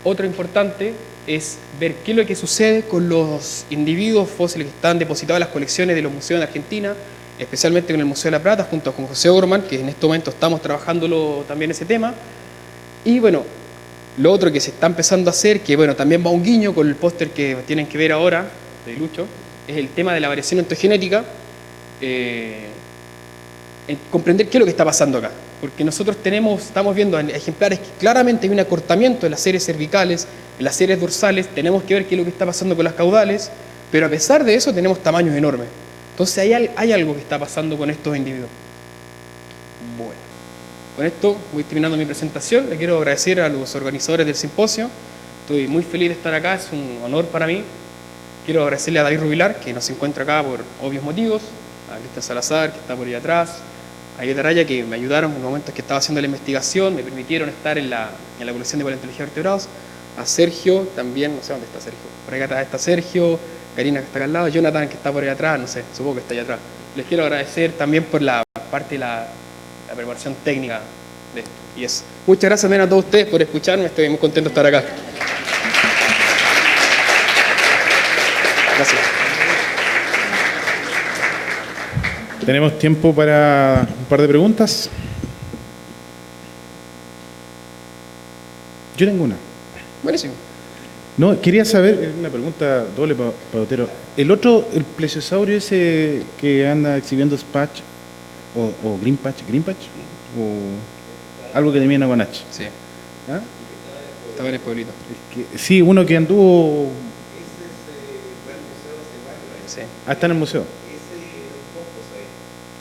Otro importante es ver qué es lo que sucede con los individuos fósiles que están depositados en las colecciones de los museos de Argentina, especialmente con el Museo de la Plata, junto con José O'Gorman, que en este momento estamos trabajando también ese tema. Y bueno, lo otro que se está empezando a hacer, que bueno, también va un guiño con el póster que tienen que ver ahora, de Lucho, es el tema de la variación ontogenética, comprender qué es lo que está pasando acá. Porque nosotros estamos viendo ejemplares que claramente hay un acortamiento en las series cervicales, en las series dorsales, tenemos que ver qué es lo que está pasando con las caudales, pero a pesar de eso tenemos tamaños enormes. Entonces hay algo que está pasando con estos individuos. Bueno, con esto voy terminando mi presentación. Le quiero agradecer a los organizadores del simposio. Estoy muy feliz de estar acá, es un honor para mí. Quiero agradecerle a David Rubilar, que nos encuentra acá por obvios motivos, a Cristian Salazar, que está por ahí atrás, a Guetta Araya, que me ayudaron en los momentos que estaba haciendo la investigación, me permitieron estar en la colección de paleontología de vertebrados, a Sergio también, no sé dónde está Sergio, por ahí atrás está Sergio, Karina que está acá al lado, Jonathan que está por ahí atrás, no sé, supongo que está allá atrás. Les quiero agradecer también por la parte de la preparación técnica de esto. Y eso. Muchas gracias también a todos ustedes por escucharme, estoy muy contento de estar acá. Gracias. Tenemos tiempo para un par de preguntas. Yo tengo una. Buenísimo. No, quería saber, una pregunta doble para Otero. El plesiosaurio ese que anda exhibiendo Spatch o Green Patch, o algo que termina con H. Sí. ¿Ah? Estaba en el pueblito. Sí, uno que anduvo. Sí. Ah, está en el museo.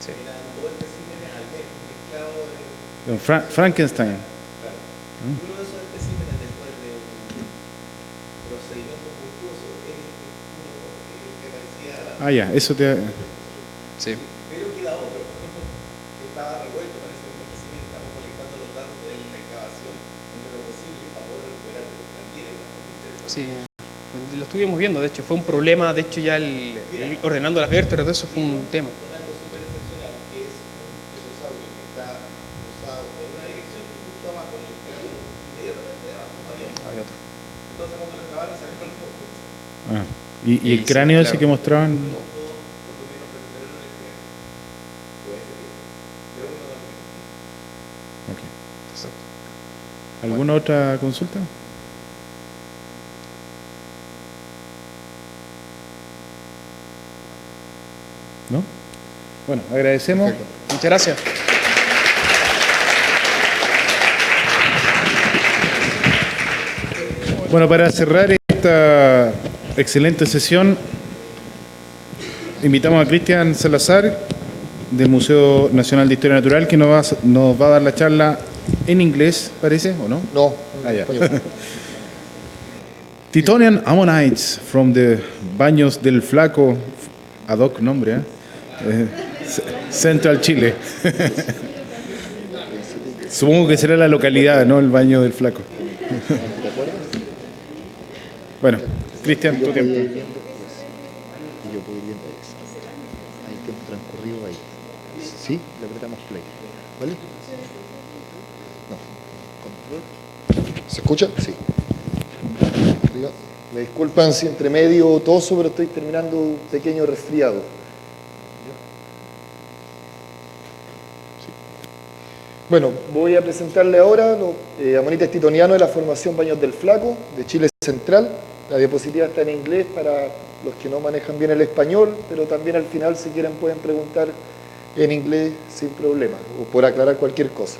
Sí. Don Frankenstein. Uno de esos especímenes después de un procedimiento fructuoso es uno que parecía... Ah, ya, eso te... Sí. Pero queda otro, que estaba revuelto con ese mismo espécimen. Estamos colectando los datos de la excavación en lo posible para poder recuperarlo. También es una cosa interesante. Sí. Lo estuvimos viendo, de hecho, fue un problema, de hecho ya ordenando las vértebras, todo eso fue un tema. Algo súper excepcional, que es un plesiosaurio que está usado en una dirección y justo abajo en el camino, inmediatamente abajo había otro. Entonces cuando lo excavaron salieron los focos. Ah. ¿Y el cráneo ese que mostraban? ¿Alguna otra consulta? ¿No? Bueno, agradecemos. Muchas gracias. Bueno, para cerrar esta excelente sesión, invitamos a Cristian Salazar del Museo Nacional de Historia Natural, que nos va a dar la charla en inglés, parece, ¿o no? No, Ah, ya. Titonian Ammonites from the Baños del Flaco, ad hoc nombre, Central Chile. Supongo que será la localidad, ¿no? El Baño del Flaco. Bueno, Cristian, tu tiempo. Y yo puedo ir viendo eso. Hay tiempo transcurrido ahí. Sí, le apretamos play. ¿Vale? No. Control. ¿Se escucha? Sí. Arriba. Me disculpan si entre medio toso, pero estoy terminando un pequeño resfriado. Sí. Bueno, voy a presentarle ahora Ammonites titonianos de la formación Baños del Flaco, de Chile Central. La diapositiva está en inglés para los que no manejan bien el español, pero también al final, si quieren, pueden preguntar en inglés sin problema, o por aclarar cualquier cosa.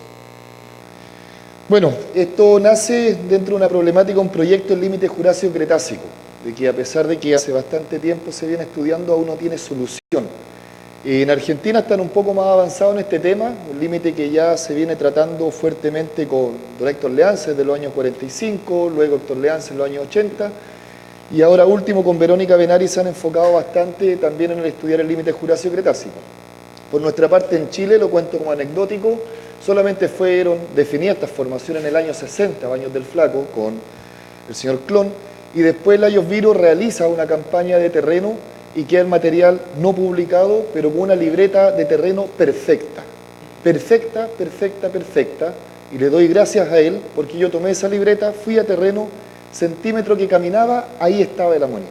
Bueno, esto nace dentro de una problemática, un proyecto en límite Jurásico-Cretácico, de que a pesar de que hace bastante tiempo se viene estudiando, aún no tiene solución. En Argentina están un poco más avanzados en este tema, un límite que ya se viene tratando fuertemente con don Héctor Leance desde los años 45, luego Héctor Leance en los años 80, y ahora último con Verónica Benari se han enfocado bastante también en el estudiar el límite Jurásico-Cretácico. Por nuestra parte en Chile, lo cuento como anecdótico, solamente fueron definidas estas formaciones en el año 60, Baños del Flaco, con el señor Clon, y después Laios Viro realiza una campaña de terreno y queda el material no publicado, pero con una libreta de terreno perfecta. Perfecta, perfecta, perfecta. Y le doy gracias a él, porque yo tomé esa libreta, fui a terreno, centímetro que caminaba, ahí estaba el Ammonite.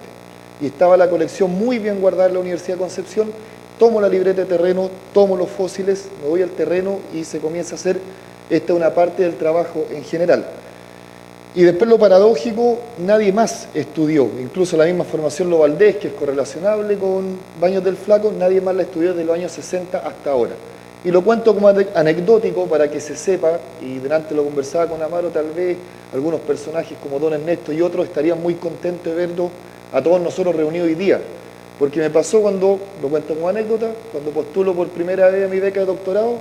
Y estaba la colección muy bien guardada en la Universidad de Concepción. Tomo la libreta de terreno, tomo los fósiles, me voy al terreno y se comienza a hacer, esta una parte del trabajo en general. Y después lo paradójico, nadie más estudió, incluso la misma formación Lo Valdés, que es correlacionable con Baños del Flaco, nadie más la estudió desde los años 60 hasta ahora. Y lo cuento como anecdótico para que se sepa, y delante lo conversaba con Amaro, tal vez algunos personajes como don Ernesto y otros estarían muy contentos de verlo a todos nosotros reunidos hoy día. Porque me pasó cuando, lo cuento como anécdota, cuando postulo por primera vez a mi beca de doctorado,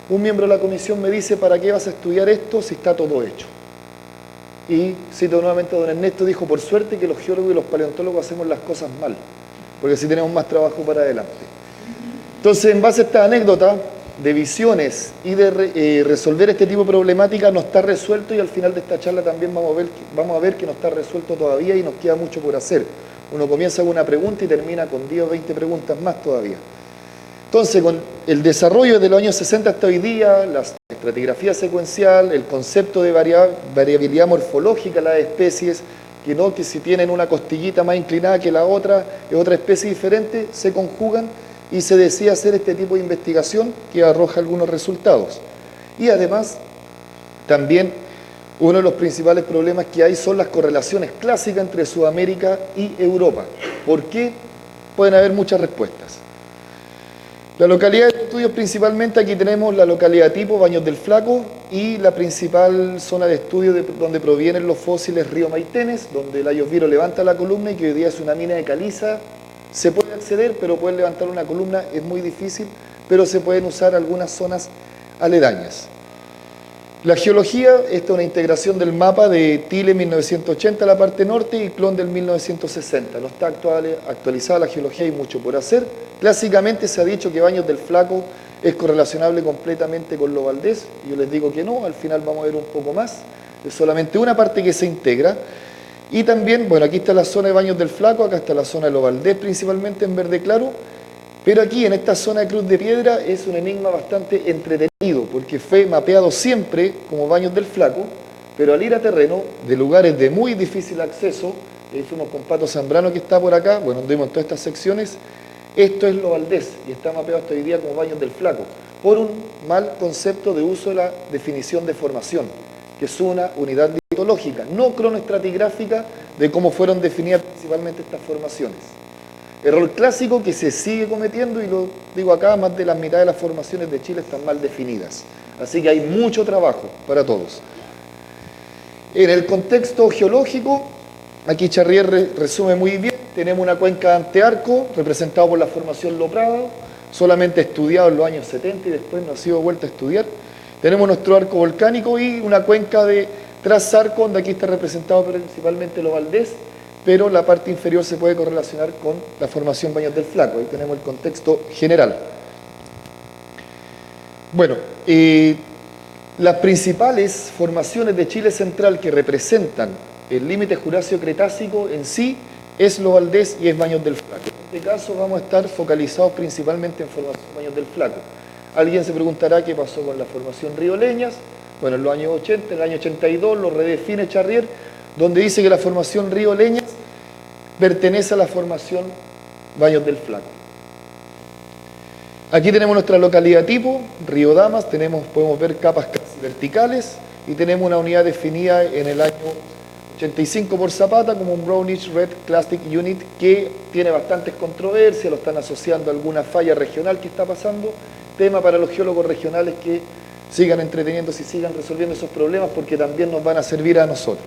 un miembro de la comisión me dice, ¿para qué vas a estudiar esto si está todo hecho? Y cito nuevamente a don Ernesto, dijo, por suerte que los geólogos y los paleontólogos hacemos las cosas mal, porque así tenemos más trabajo para adelante. Entonces, en base a esta anécdota de visiones y de resolver este tipo de problemática, no está resuelto, y al final de esta charla también vamos a ver que no está resuelto todavía y nos queda mucho por hacer. Uno comienza con una pregunta y termina con 10 o 20 preguntas más todavía. Entonces, con el desarrollo desde los años 60 hasta hoy día, la estratigrafía secuencial, el concepto de variabilidad morfológica de las especies, que si tienen una costillita más inclinada que la otra, es otra especie diferente, se conjugan y se decide hacer este tipo de investigación que arroja algunos resultados. Y además, también uno de los principales problemas que hay son las correlaciones clásicas entre Sudamérica y Europa. ¿Por qué? Pueden haber muchas respuestas. La localidad de estudios principalmente, aquí tenemos la localidad tipo, Baños del Flaco, y la principal zona de estudio donde provienen los fósiles Río Maitenes, donde Laios Viro levanta la columna y que hoy día es una mina de caliza. Se puede acceder, pero poder levantar una columna es muy difícil, pero se pueden usar algunas zonas aledañas. La geología, esta es una integración del mapa de Tile 1980, la parte norte, y Clon del 1960. No está actualizada la geología, hay mucho por hacer. Clásicamente se ha dicho que Baños del Flaco es correlacionable completamente con Lo Valdés. Yo les digo que no, al final vamos a ver un poco más. Es solamente una parte que se integra. Y también, bueno, aquí está la zona de Baños del Flaco, acá está la zona de Lo Valdés, principalmente en verde claro. Pero aquí, en esta zona de Cruz de Piedra, es un enigma bastante entretenido, porque fue mapeado siempre como Baños del Flaco, pero al ir a terreno, de lugares de muy difícil acceso, ahí fuimos con Pato Zambrano que está por acá, bueno, anduvimos en todas estas secciones, esto es Lo Valdés, y está mapeado hasta hoy día como Baños del Flaco, por un mal concepto de uso de la definición de formación, que es una unidad litológica, no cronoestratigráfica de cómo fueron definidas principalmente estas formaciones. Error clásico que se sigue cometiendo, y lo digo acá, más de la mitad de las formaciones de Chile están mal definidas. Así que hay mucho trabajo para todos. En el contexto geológico, aquí Charrier resume muy bien, tenemos una cuenca de antearco representada por la formación Loprado, solamente estudiado en los años 70 y después no ha sido vuelta a estudiar. Tenemos nuestro arco volcánico y una cuenca de Trasarco, donde aquí está representado principalmente lo Valdés, pero la parte inferior se puede correlacionar con la formación Baños del Flaco. Ahí tenemos el contexto general. Bueno, las principales formaciones de Chile central que representan el límite Jurásico-Cretácico en sí es lo Valdés y es Baños del Flaco. En este caso vamos a estar focalizados principalmente en formación Baños del Flaco. Alguien se preguntará qué pasó con la formación Río Leñas. Bueno, en los años 80, en el año 82 lo redefine Charrier, donde dice que la formación Río Leñas pertenece a la formación Baños del Flaco. Aquí tenemos nuestra localidad tipo, Río Damas, podemos ver capas verticales y tenemos una unidad definida en el año 85 por Zapata como un Brownish Red Clastic Unit que tiene bastantes controversias, lo están asociando a alguna falla regional que está pasando, tema para los geólogos regionales que sigan entreteniéndose y sigan resolviendo esos problemas porque también nos van a servir a nosotros.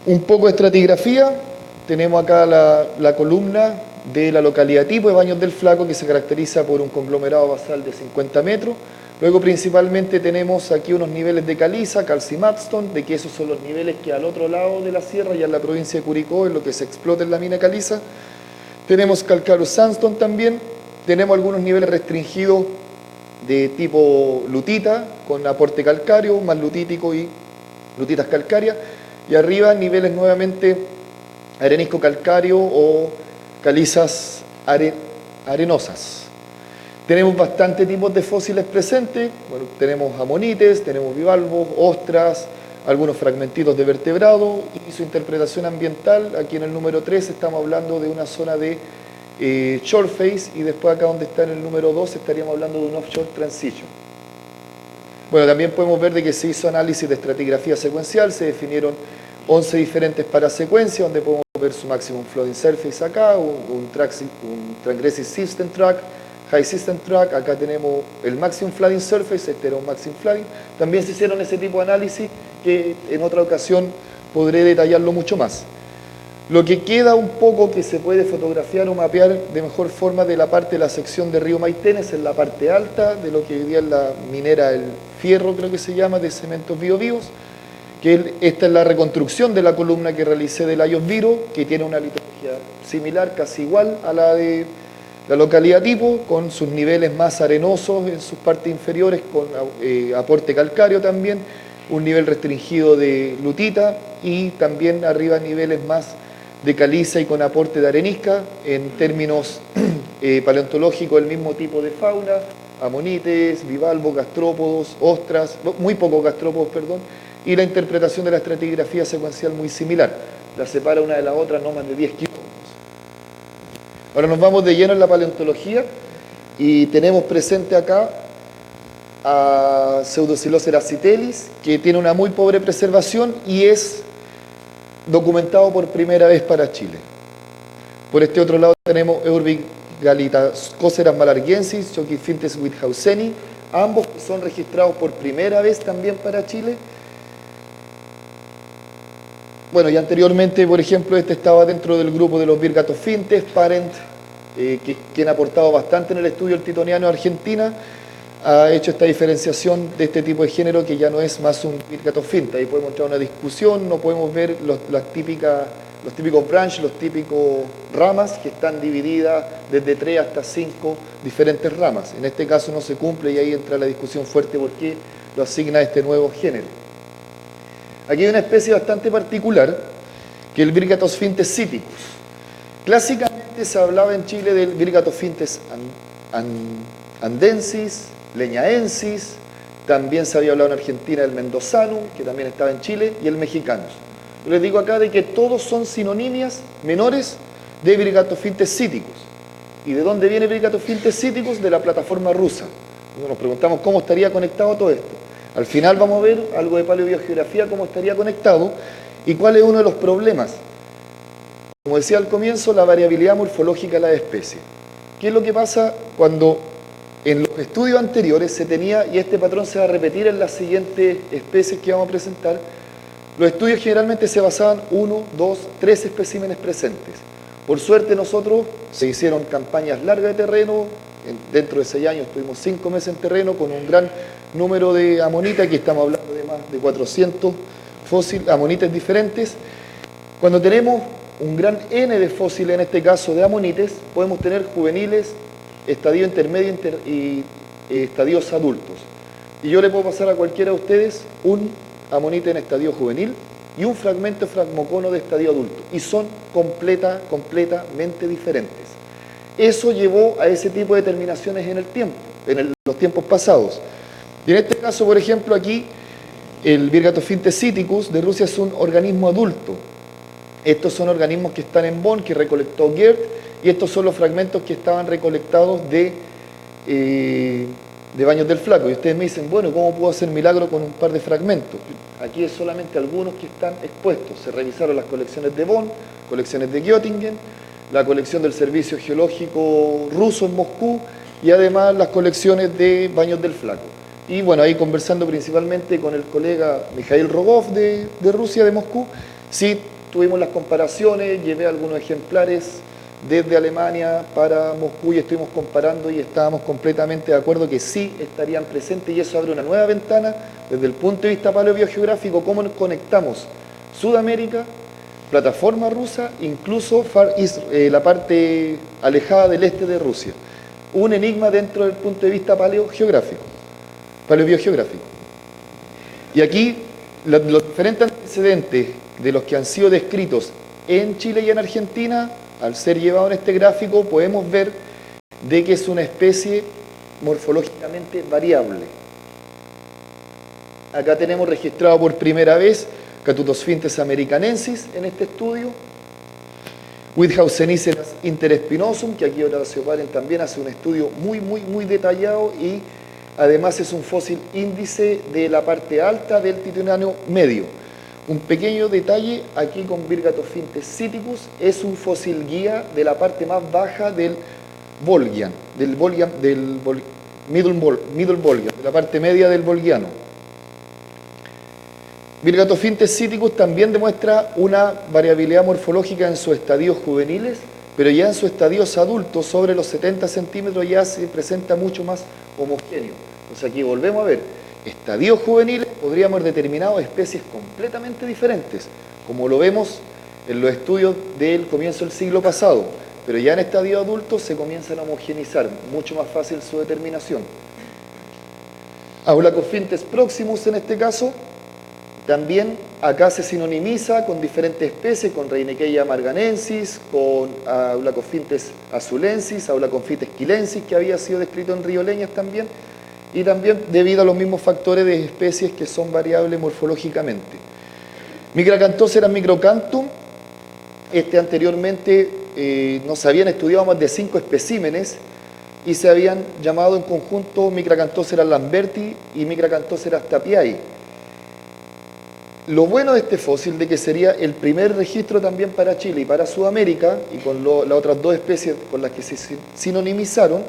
Un poco de estratigrafía, tenemos acá la columna de la localidad tipo de Baños del Flaco que se caracteriza por un conglomerado basal de 50 metros. Luego principalmente tenemos aquí unos niveles de caliza, calcimatstone, de que esos son los niveles que al otro lado de la sierra, ya en la provincia de Curicó, es lo que se explota en la mina caliza. Tenemos calcáreo sandstone también, tenemos algunos niveles restringidos de tipo lutita, con aporte calcáreo, más lutítico y lutitas calcáreas, y arriba niveles nuevamente arenisco calcáreo o calizas arenosas. Tenemos bastantes tipos de fósiles presentes, bueno, tenemos amonites, tenemos bivalvos, ostras, algunos fragmentitos de vertebrado y su interpretación ambiental. Aquí en el número 3 estamos hablando de una zona de shore phase y después acá donde está en el número 2 estaríamos hablando de un offshore transition. Bueno, también podemos ver de que se hizo análisis de estratigrafía secuencial, se definieron 11 diferentes parasecuencias donde podemos ver su maximum flooding surface acá, un transgressive system track, high system track, acá tenemos el maximum flooding surface, este era un maximum flooding. También se hicieron ese tipo de análisis que en otra ocasión podré detallarlo mucho más. Lo que queda un poco que se puede fotografiar o mapear de mejor forma de la parte de la sección de Río Maitén es en la parte alta de lo que hoy día es la minera El Fierro, creo que se llama, de Cementos Biobíos, que esta es la reconstrucción de la columna que realicé del Ayos Viro, que tiene una litología similar, casi igual a la de la localidad tipo, con sus niveles más arenosos en sus partes inferiores, con aporte calcáreo también, un nivel restringido de lutita y también arriba niveles más de caliza y con aporte de arenisca, en términos paleontológicos el mismo tipo de fauna, amonites, bivalvos, gastrópodos, ostras, muy pocos gastrópodos, perdón, y la interpretación de la estratigrafía secuencial muy similar, la separa una de la otra no más de 10 kilómetros. Ahora nos vamos de lleno en la paleontología y tenemos presente acá a Pseudocylocera citelis, que tiene una muy pobre preservación y es documentado por primera vez para Chile. Por este otro lado tenemos Eurbigalitascoceras malarguensis, Choquiphintes withauseni, ambos son registrados por primera vez también para Chile. Bueno, y anteriormente, por ejemplo, este estaba dentro del grupo de los Virgatophintes, parent, quien ha aportado bastante en el estudio del titoniano en Argentina, ha hecho esta diferenciación de este tipo de género que ya no es más un Virgatophinta. Ahí podemos entrar a una discusión, no podemos ver los típicos branch, los típicos ramas que están divididas desde 3 hasta 5 diferentes ramas. En este caso no se cumple y ahí entra la discusión fuerte por qué lo asigna a este nuevo género. Aquí hay una especie bastante particular, que es el Virgatophintes cíticus. Clásicamente se hablaba en Chile del Virgatophintes andensis, leñaensis, también se había hablado en Argentina del mendozanum, que también estaba en Chile, y el mexicanus. Yo les digo acá de que todos son sinonimias menores de Virgatophintes cíticus. ¿Y de dónde viene Virgatophintes cíticus? De la plataforma rusa. Nos preguntamos cómo estaría conectado todo esto. Al final vamos a ver algo de paleobiogeografía, cómo estaría conectado y cuál es uno de los problemas. Como decía al comienzo, la variabilidad morfológica de las especies. ¿Qué es lo que pasa cuando en los estudios anteriores se tenía, y este patrón se va a repetir en las siguientes especies que vamos a presentar, los estudios generalmente se basaban 1, 2, 3 especímenes presentes. Por suerte nosotros se hicieron campañas largas de terreno, dentro de 6 años estuvimos 5 meses en terreno con un gran número de amonitas, aquí estamos hablando de más de 400 fósiles, amonites diferentes. Cuando tenemos un gran N de fósiles, en este caso de amonites, podemos tener juveniles, estadio intermedio y estadios adultos. Y yo le puedo pasar a cualquiera de ustedes un amonite en estadio juvenil y un fragmento fragmocono de estadio adulto. Y son completamente diferentes. Eso llevó a ese tipo de determinaciones en el tiempo, los tiempos pasados. Y en este caso, por ejemplo, aquí, el Virgatophintes siticus de Rusia es un organismo adulto. Estos son organismos que están en Bonn, que recolectó Gerd, y estos son los fragmentos que estaban recolectados de Baños del Flaco. Y ustedes me dicen, bueno, ¿cómo puedo hacer milagro con un par de fragmentos? Aquí es solamente algunos que están expuestos. Se revisaron las colecciones de Bonn, colecciones de Göttingen, la colección del Servicio Geológico ruso en Moscú y además las colecciones de Baños del Flaco. Y bueno, ahí conversando principalmente con el colega Mikhail Rogov de Rusia, de Moscú, sí tuvimos las comparaciones, llevé algunos ejemplares desde Alemania para Moscú y estuvimos comparando y estábamos completamente de acuerdo que sí estarían presentes y eso abre una nueva ventana desde el punto de vista paleobiogeográfico, cómo nos conectamos Sudamérica, plataforma rusa, incluso la parte alejada del este de Rusia. Un enigma dentro del punto de vista paleobiogeográfico. Y aquí los diferentes antecedentes de los que han sido descritos en Chile y en Argentina, al ser llevado en este gráfico, podemos ver de que es una especie morfológicamente variable. Acá tenemos registrado por primera vez Catutophintes americanensis en este estudio, Witthauseníceras interspinosum, que aquí Horacio Paren también hace un estudio muy detallado y además es un fósil índice de la parte alta del Titaniano medio. Un pequeño detalle aquí con Virgatophintes siticus, es un fósil guía de la parte más baja del Volgian, Middle Volgian, de la parte media del Volgiano. Virgatophintes siticus también demuestra una variabilidad morfológica en sus estadios juveniles, pero ya en sus estadios adultos, sobre los 70 centímetros, ya se presenta mucho más homogéneo. Entonces aquí volvemos a ver, estadios juveniles podríamos haber determinado especies completamente diferentes, como lo vemos en los estudios del comienzo del siglo pasado, pero ya en estadios adultos se comienzan a homogenizar, mucho más fácil su determinación. Aulacophintes proximus en este caso, también acá se sinonimiza con diferentes especies, con Reinekea marganensis, con Aulacophintes azulensis, Aulacophintes quilensis, que había sido descrito en Rioleñas también, y también debido a los mismos factores de especies que son variables morfológicamente. Micracanthoceras microcanthum, anteriormente no se habían estudiado más de 5 especímenes y se habían llamado en conjunto Micracanthoceras lamberti y Micracanthoceras tapiae. Lo bueno de este fósil de que sería el primer registro también para Chile y para Sudamérica, y con las otras 2 especies con las que se sinonimizaron,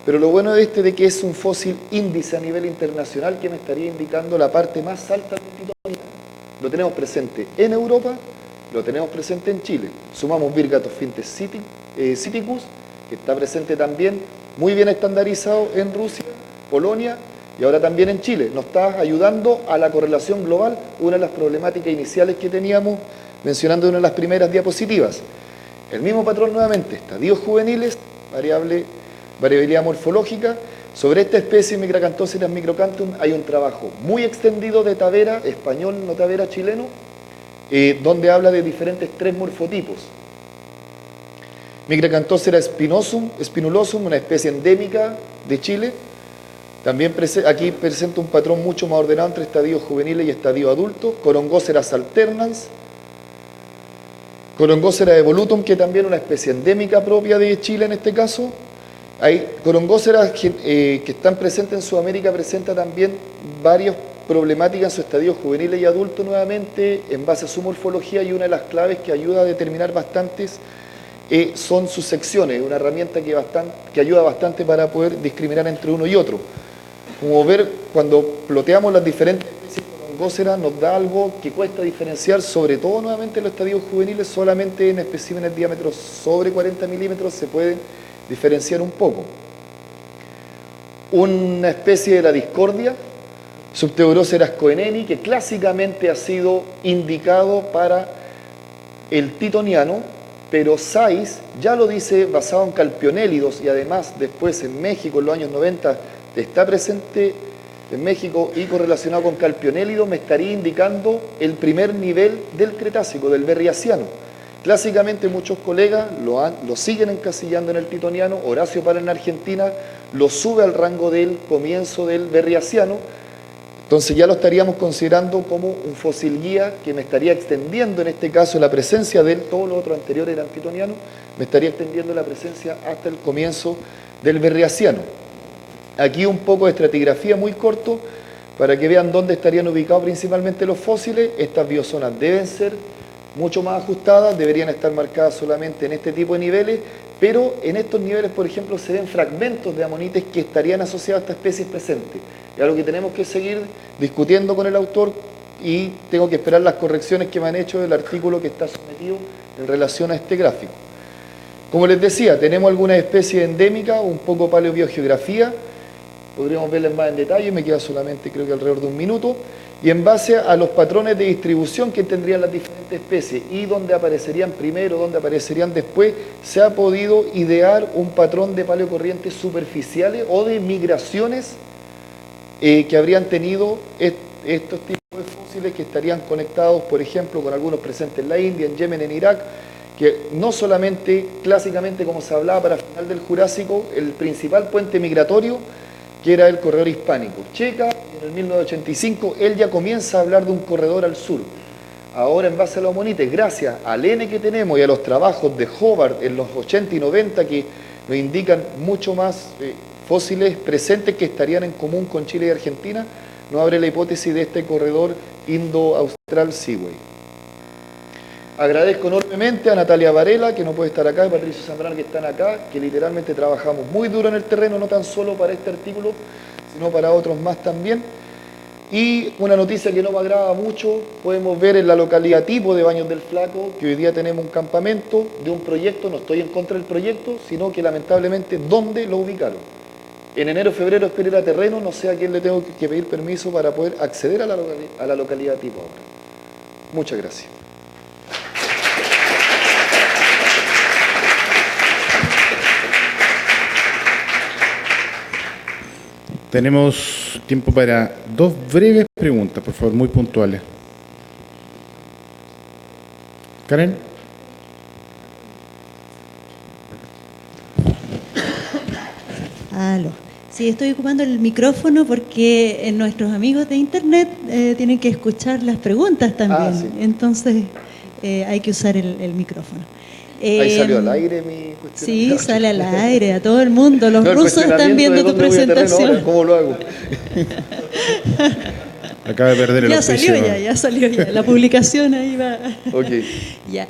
pero lo bueno de de que es un fósil índice a nivel internacional que me estaría indicando la parte más alta del Titoniano. Lo tenemos presente en Europa, lo tenemos presente en Chile. Sumamos Virgatophintes siticus, que está presente también, muy bien estandarizado en Rusia, Polonia, y ahora también en Chile. Nos está ayudando a la correlación global, una de las problemáticas iniciales que teníamos, mencionando en una de las primeras diapositivas. El mismo patrón nuevamente, estadios juveniles, variabilidad morfológica. Sobre esta especie Micracanthoceras microcanthum hay un trabajo muy extendido de Tavera, español, no Tavera chileno, donde habla de diferentes 3 morfotipos. Micracanthoceras spinulosum, una especie endémica de Chile. También aquí presenta un patrón mucho más ordenado entre estadios juveniles y estadios adultos. Corongóceras alternans, Corongóceras evolutum, que también es una especie endémica propia de Chile en este caso. Hay corongóceras que están presentes en Sudamérica, presenta también varios problemática en su estadio juvenil y adulto nuevamente en base a su morfología, y una de las claves que ayuda a determinar bastantes son sus secciones, una herramienta que ayuda bastante para poder discriminar entre uno y otro. Como ver, cuando ploteamos las diferentes especies con Gósera, nos da algo que cuesta diferenciar, sobre todo nuevamente en los estadios juveniles, solamente en especímenes diámetros sobre 40 milímetros se puede diferenciar un poco. Una especie de la discordia, Subteuroceras coeneni, que clásicamente ha sido indicado para el titoniano, pero Saiz ya lo dice basado en calpionélidos, y además después en México en los años 90 está presente en México y correlacionado con calpionélido, me estaría indicando el primer nivel del Cretácico, del Berriasiano. Clásicamente muchos colegas lo siguen encasillando en el titoniano. Horacio Pala en Argentina lo sube al rango del comienzo del Berriasiano. Entonces ya lo estaríamos considerando como un fósil guía que me estaría extendiendo, en este caso, la presencia de él. Todo lo otro anterior era titoniano, me estaría extendiendo la presencia hasta el comienzo del Berriasiano. Aquí un poco de estratigrafía muy corto para que vean dónde estarían ubicados principalmente los fósiles. Estas biozonas deben ser mucho más ajustadas, deberían estar marcadas solamente en este tipo de niveles, pero en estos niveles, por ejemplo, se ven fragmentos de amonites que estarían asociados a estas especies presentes. Es algo que tenemos que seguir discutiendo con el autor, y tengo que esperar las correcciones que me han hecho del artículo que está sometido en relación a este gráfico. Como les decía, tenemos algunas especies endémicas, un poco paleobiogeografía, podríamos verlas más en detalle, me queda solamente creo que alrededor de un minuto, y en base a los patrones de distribución que tendrían las diferentes especies y dónde aparecerían primero, dónde aparecerían después, se ha podido idear un patrón de paleocorrientes superficiales o de migraciones que habrían tenido estos tipos de fósiles, que estarían conectados, por ejemplo, con algunos presentes en la India, en Yemen, en Irak, que no solamente clásicamente, como se hablaba para el final del Jurásico, el principal puente migratorio, que era el corredor hispánico. Checa, en el 1985, él ya comienza a hablar de un corredor al sur. Ahora, en base a los amonites, gracias al N que tenemos y a los trabajos de Hobart en los 80 y 90, que nos indican mucho más fósiles presentes que estarían en común con Chile y Argentina, nos abre la hipótesis de este corredor Indo-Austral Seaway. Agradezco enormemente a Natalia Varela, que no puede estar acá, y Patricio Zambrano, que están acá, que literalmente trabajamos muy duro en el terreno, no tan solo para este artículo, sino para otros más también. Y una noticia que no me agrada mucho, podemos ver en la localidad tipo de Baños del Flaco, que hoy día tenemos un campamento de un proyecto. No estoy en contra del proyecto, sino que lamentablemente, ¿dónde lo ubicaron? En enero, febrero espero ir a terreno, no sé a quién le tengo que pedir permiso para poder acceder a la localidad tipo ahora. Muchas gracias. Tenemos tiempo para dos breves preguntas, por favor, muy puntuales. Karen. Aló. Sí, estoy ocupando el micrófono porque nuestros amigos de internet tienen que escuchar las preguntas también. Sí. Entonces hay que usar el micrófono. Ahí salió al aire mi cuestionamiento. Sí, sale al aire, a todo el mundo. Los rusos están viendo tu presentación. Ahora, ¿cómo lo hago? Acaba de perder el auspicio. Ya salió ya. La publicación ahí va. Ok. Ya.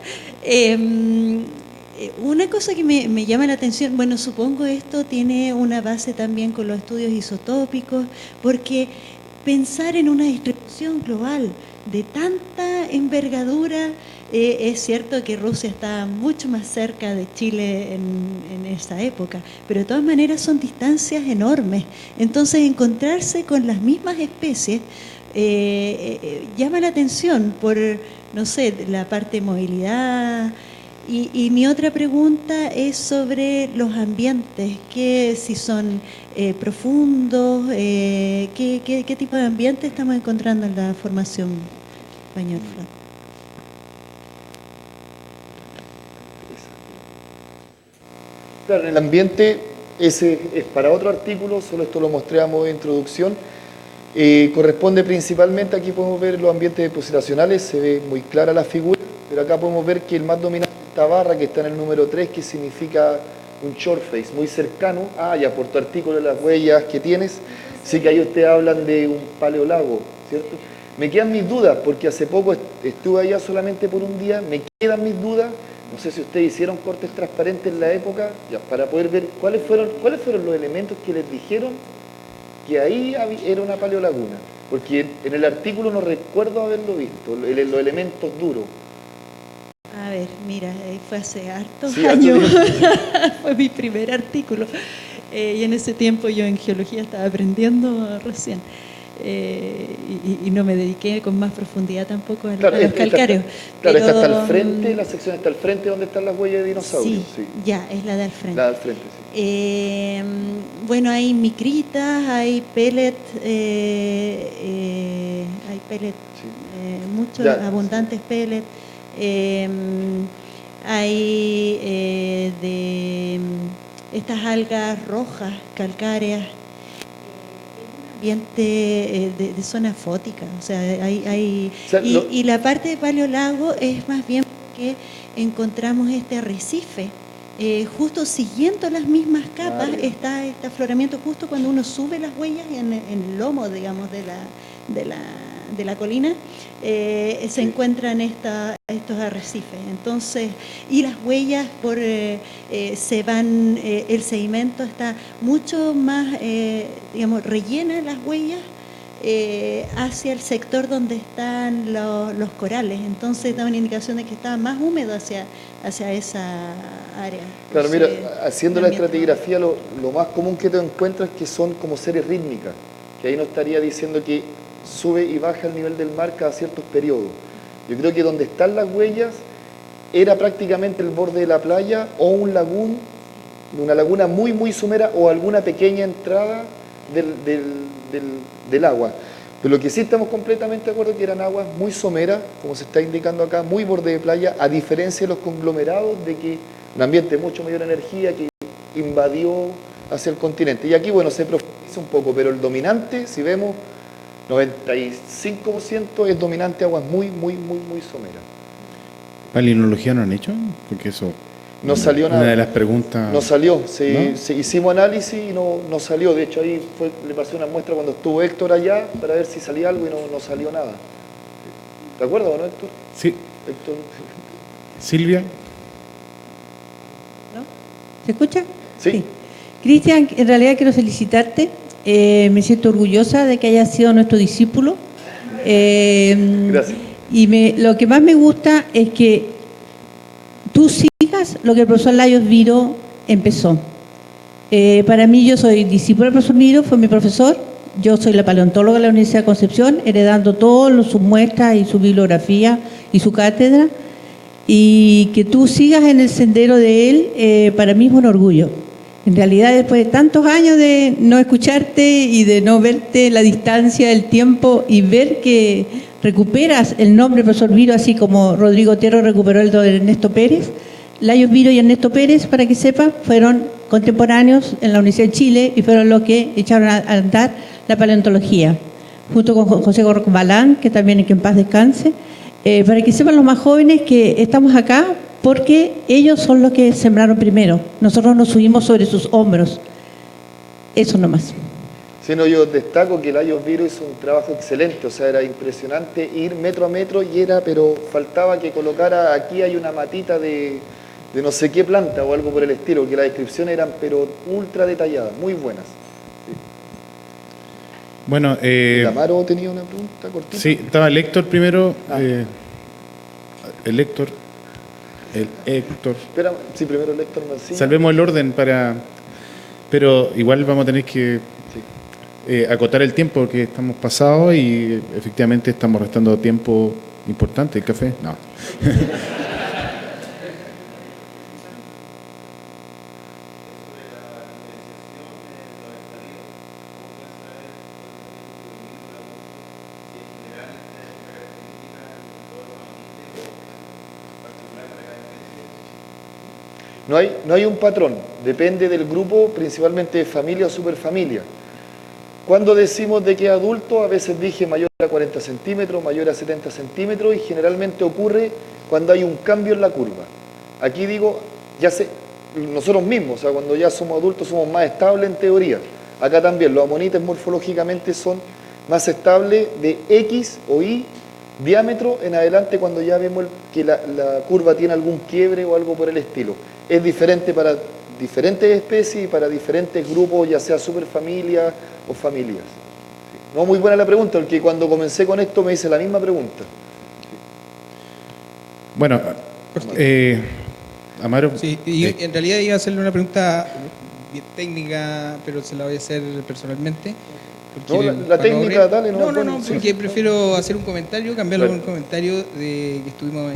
Una cosa que me llama la atención, bueno, supongo esto tiene una base también con los estudios isotópicos, porque pensar en una distribución global de tanta envergadura, es cierto que Rusia está mucho más cerca de Chile en esa época, pero de todas maneras son distancias enormes. Entonces, encontrarse con las mismas especies llama la atención por, no sé, la parte de movilidad. Y mi otra pregunta es sobre los ambientes, que si son profundos, ¿qué tipo de ambiente estamos encontrando en la formación Baños del Flaco? Claro, en el ambiente, ese es para otro artículo, solo esto lo mostré a modo de introducción. Corresponde principalmente, aquí podemos ver los ambientes depositacionales, se ve muy clara la figura, pero acá podemos ver que el más dominante es esta barra que está en el número 3, que significa un short face, muy cercano. Ya por tu artículo de las huellas que tienes, Sí, que ahí ustedes hablan de un paleolago, ¿cierto? Me quedan mis dudas, porque hace poco estuve allá solamente por un día, me quedan mis dudas, no sé si ustedes hicieron cortes transparentes en la época, ya, para poder ver cuáles fueron los elementos que les dijeron que ahí era una paleolaguna, porque en el artículo no recuerdo haberlo visto, los elementos duros. A ver, mira, fue hace hartos Sí, años, fue mi primer artículo, y en ese tiempo yo en geología estaba aprendiendo recién, y no me dediqué con más profundidad tampoco a los calcáreos. Claro, esta está al frente, la sección está al frente donde están las huellas de dinosaurios. Sí, ya, es la de al frente. La de al frente, sí. Bueno, hay micritas, hay pellet, muchos abundantes pellets. Hay de estas algas rojas, calcáreas, ambiente de zona fótica, o sea, y la parte de paleolago es más bien que encontramos este arrecife. Justo siguiendo las mismas capas está este afloramiento justo cuando uno sube las huellas en el lomo, digamos, de la colina, se encuentran estos arrecifes. Entonces, y las huellas se van, el sedimento está mucho más, digamos, rellena las huellas hacia el sector donde están los corales. Entonces da una indicación de que está más húmedo hacia esa área. Claro, mira, haciendo la estratigrafía lo más común que te encuentras es que son como series rítmicas, que ahí no estaría diciendo que sube y baja el nivel del mar cada ciertos periodos. Yo creo que donde están las huellas era prácticamente el borde de la playa o una laguna muy muy somera o alguna pequeña entrada del agua. Pero lo que sí estamos completamente de acuerdo que eran aguas muy someras, como se está indicando acá, muy borde de playa, a diferencia de los conglomerados, de que un ambiente de mucho mayor energía que invadió hacia el continente. Y aquí, bueno, se profundiza un poco, pero el dominante, si vemos, 95% es dominante aguas muy, muy, muy, muy someras. ¿Palinología no han hecho? Porque eso... No salió nada. Una de las preguntas... No salió. ¿No? Hicimos análisis y no salió. De hecho, ahí le pasé una muestra cuando estuvo Héctor allá para ver si salía algo y no salió nada. ¿De acuerdo o no, Héctor? Sí. Héctor. Silvia. ¿No? ¿Se escucha? Sí. Cristian, en realidad quiero felicitarte. Me siento orgullosa de que hayas sido nuestro discípulo. Gracias. Y lo que más me gusta es que tú sigas lo que el profesor Lajos Viro empezó. Para mí, yo soy discípula del profesor Viro, fue mi profesor. Yo soy la paleontóloga de la Universidad de Concepción, heredando todas sus muestras y su bibliografía y su cátedra. Y que tú sigas en el sendero de él, para mí es un orgullo. En realidad, después de tantos años de no escucharte y de no verte la distancia, el tiempo, y ver que recuperas el nombre del profesor Viro, así como Rodrigo Otero recuperó el de Ernesto Pérez. Lajos Viro y Ernesto Pérez, para que sepa, fueron contemporáneos en la Universidad de Chile y fueron los que echaron a andar la paleontología, junto con José Corbalán, que también es que en paz descanse, para que sepan los más jóvenes que estamos acá porque ellos son los que sembraron primero. Nosotros nos subimos sobre sus hombros. Eso nomás. Sí, no, yo destaco que Lajos Viro hizo un trabajo excelente, o sea, era impresionante ir metro a metro pero faltaba que colocara, aquí hay una matita de no sé qué planta o algo por el estilo, que las descripciones eran pero ultra detalladas, muy buenas. Sí. Bueno, Amaro tenía una pregunta cortita. sí, estaba el Héctor primero. El Héctor. Espera, sí, primero el Héctor Mancilla. Salvemos el orden pero igual vamos a tener que acotar el tiempo porque estamos pasados y efectivamente estamos restando tiempo importante. ¿El café? No. No hay un patrón, depende del grupo, principalmente de familia o superfamilia. Cuando decimos de que es adulto, a veces dije mayor a 40 centímetros, mayor a 70 centímetros y generalmente ocurre cuando hay un cambio en la curva. Aquí digo, nosotros mismos, o sea, cuando ya somos adultos somos más estables en teoría, Acá también los amonites morfológicamente son más estables de X o Y diámetro en adelante cuando ya vemos que la curva tiene algún quiebre o algo por el estilo. Es diferente para diferentes especies y para diferentes grupos, ya sea superfamilias o familias. No, muy buena la pregunta, porque cuando comencé con esto me hice la misma pregunta. Bueno, Amaro. Sí, y en realidad iba a hacerle una pregunta bien técnica, pero se la voy a hacer personalmente. No, la técnica, dale, no. No, porque prefiero hacer un comentario, cambiarlo por un comentario de que estuvimos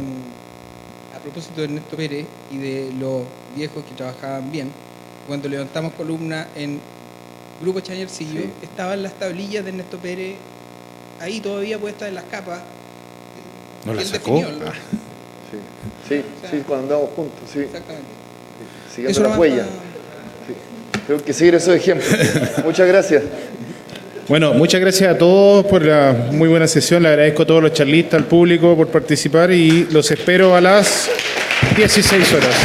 a propósito de Ernesto Pérez y de los viejos que trabajaban bien. Cuando levantamos columna en Grupo Chañarcillo, estaban las tablillas de Ernesto Pérez ahí todavía puestas en las capas. ¿No las sacó? Sí, cuando andamos juntos, sí. Exactamente. Siguiendo las huellas. Sí. Tengo que seguir esos ejemplos. Muchas gracias. Bueno, muchas gracias a todos por la muy buena sesión. Le agradezco a todos los charlistas, al público por participar y los espero a las 16 horas.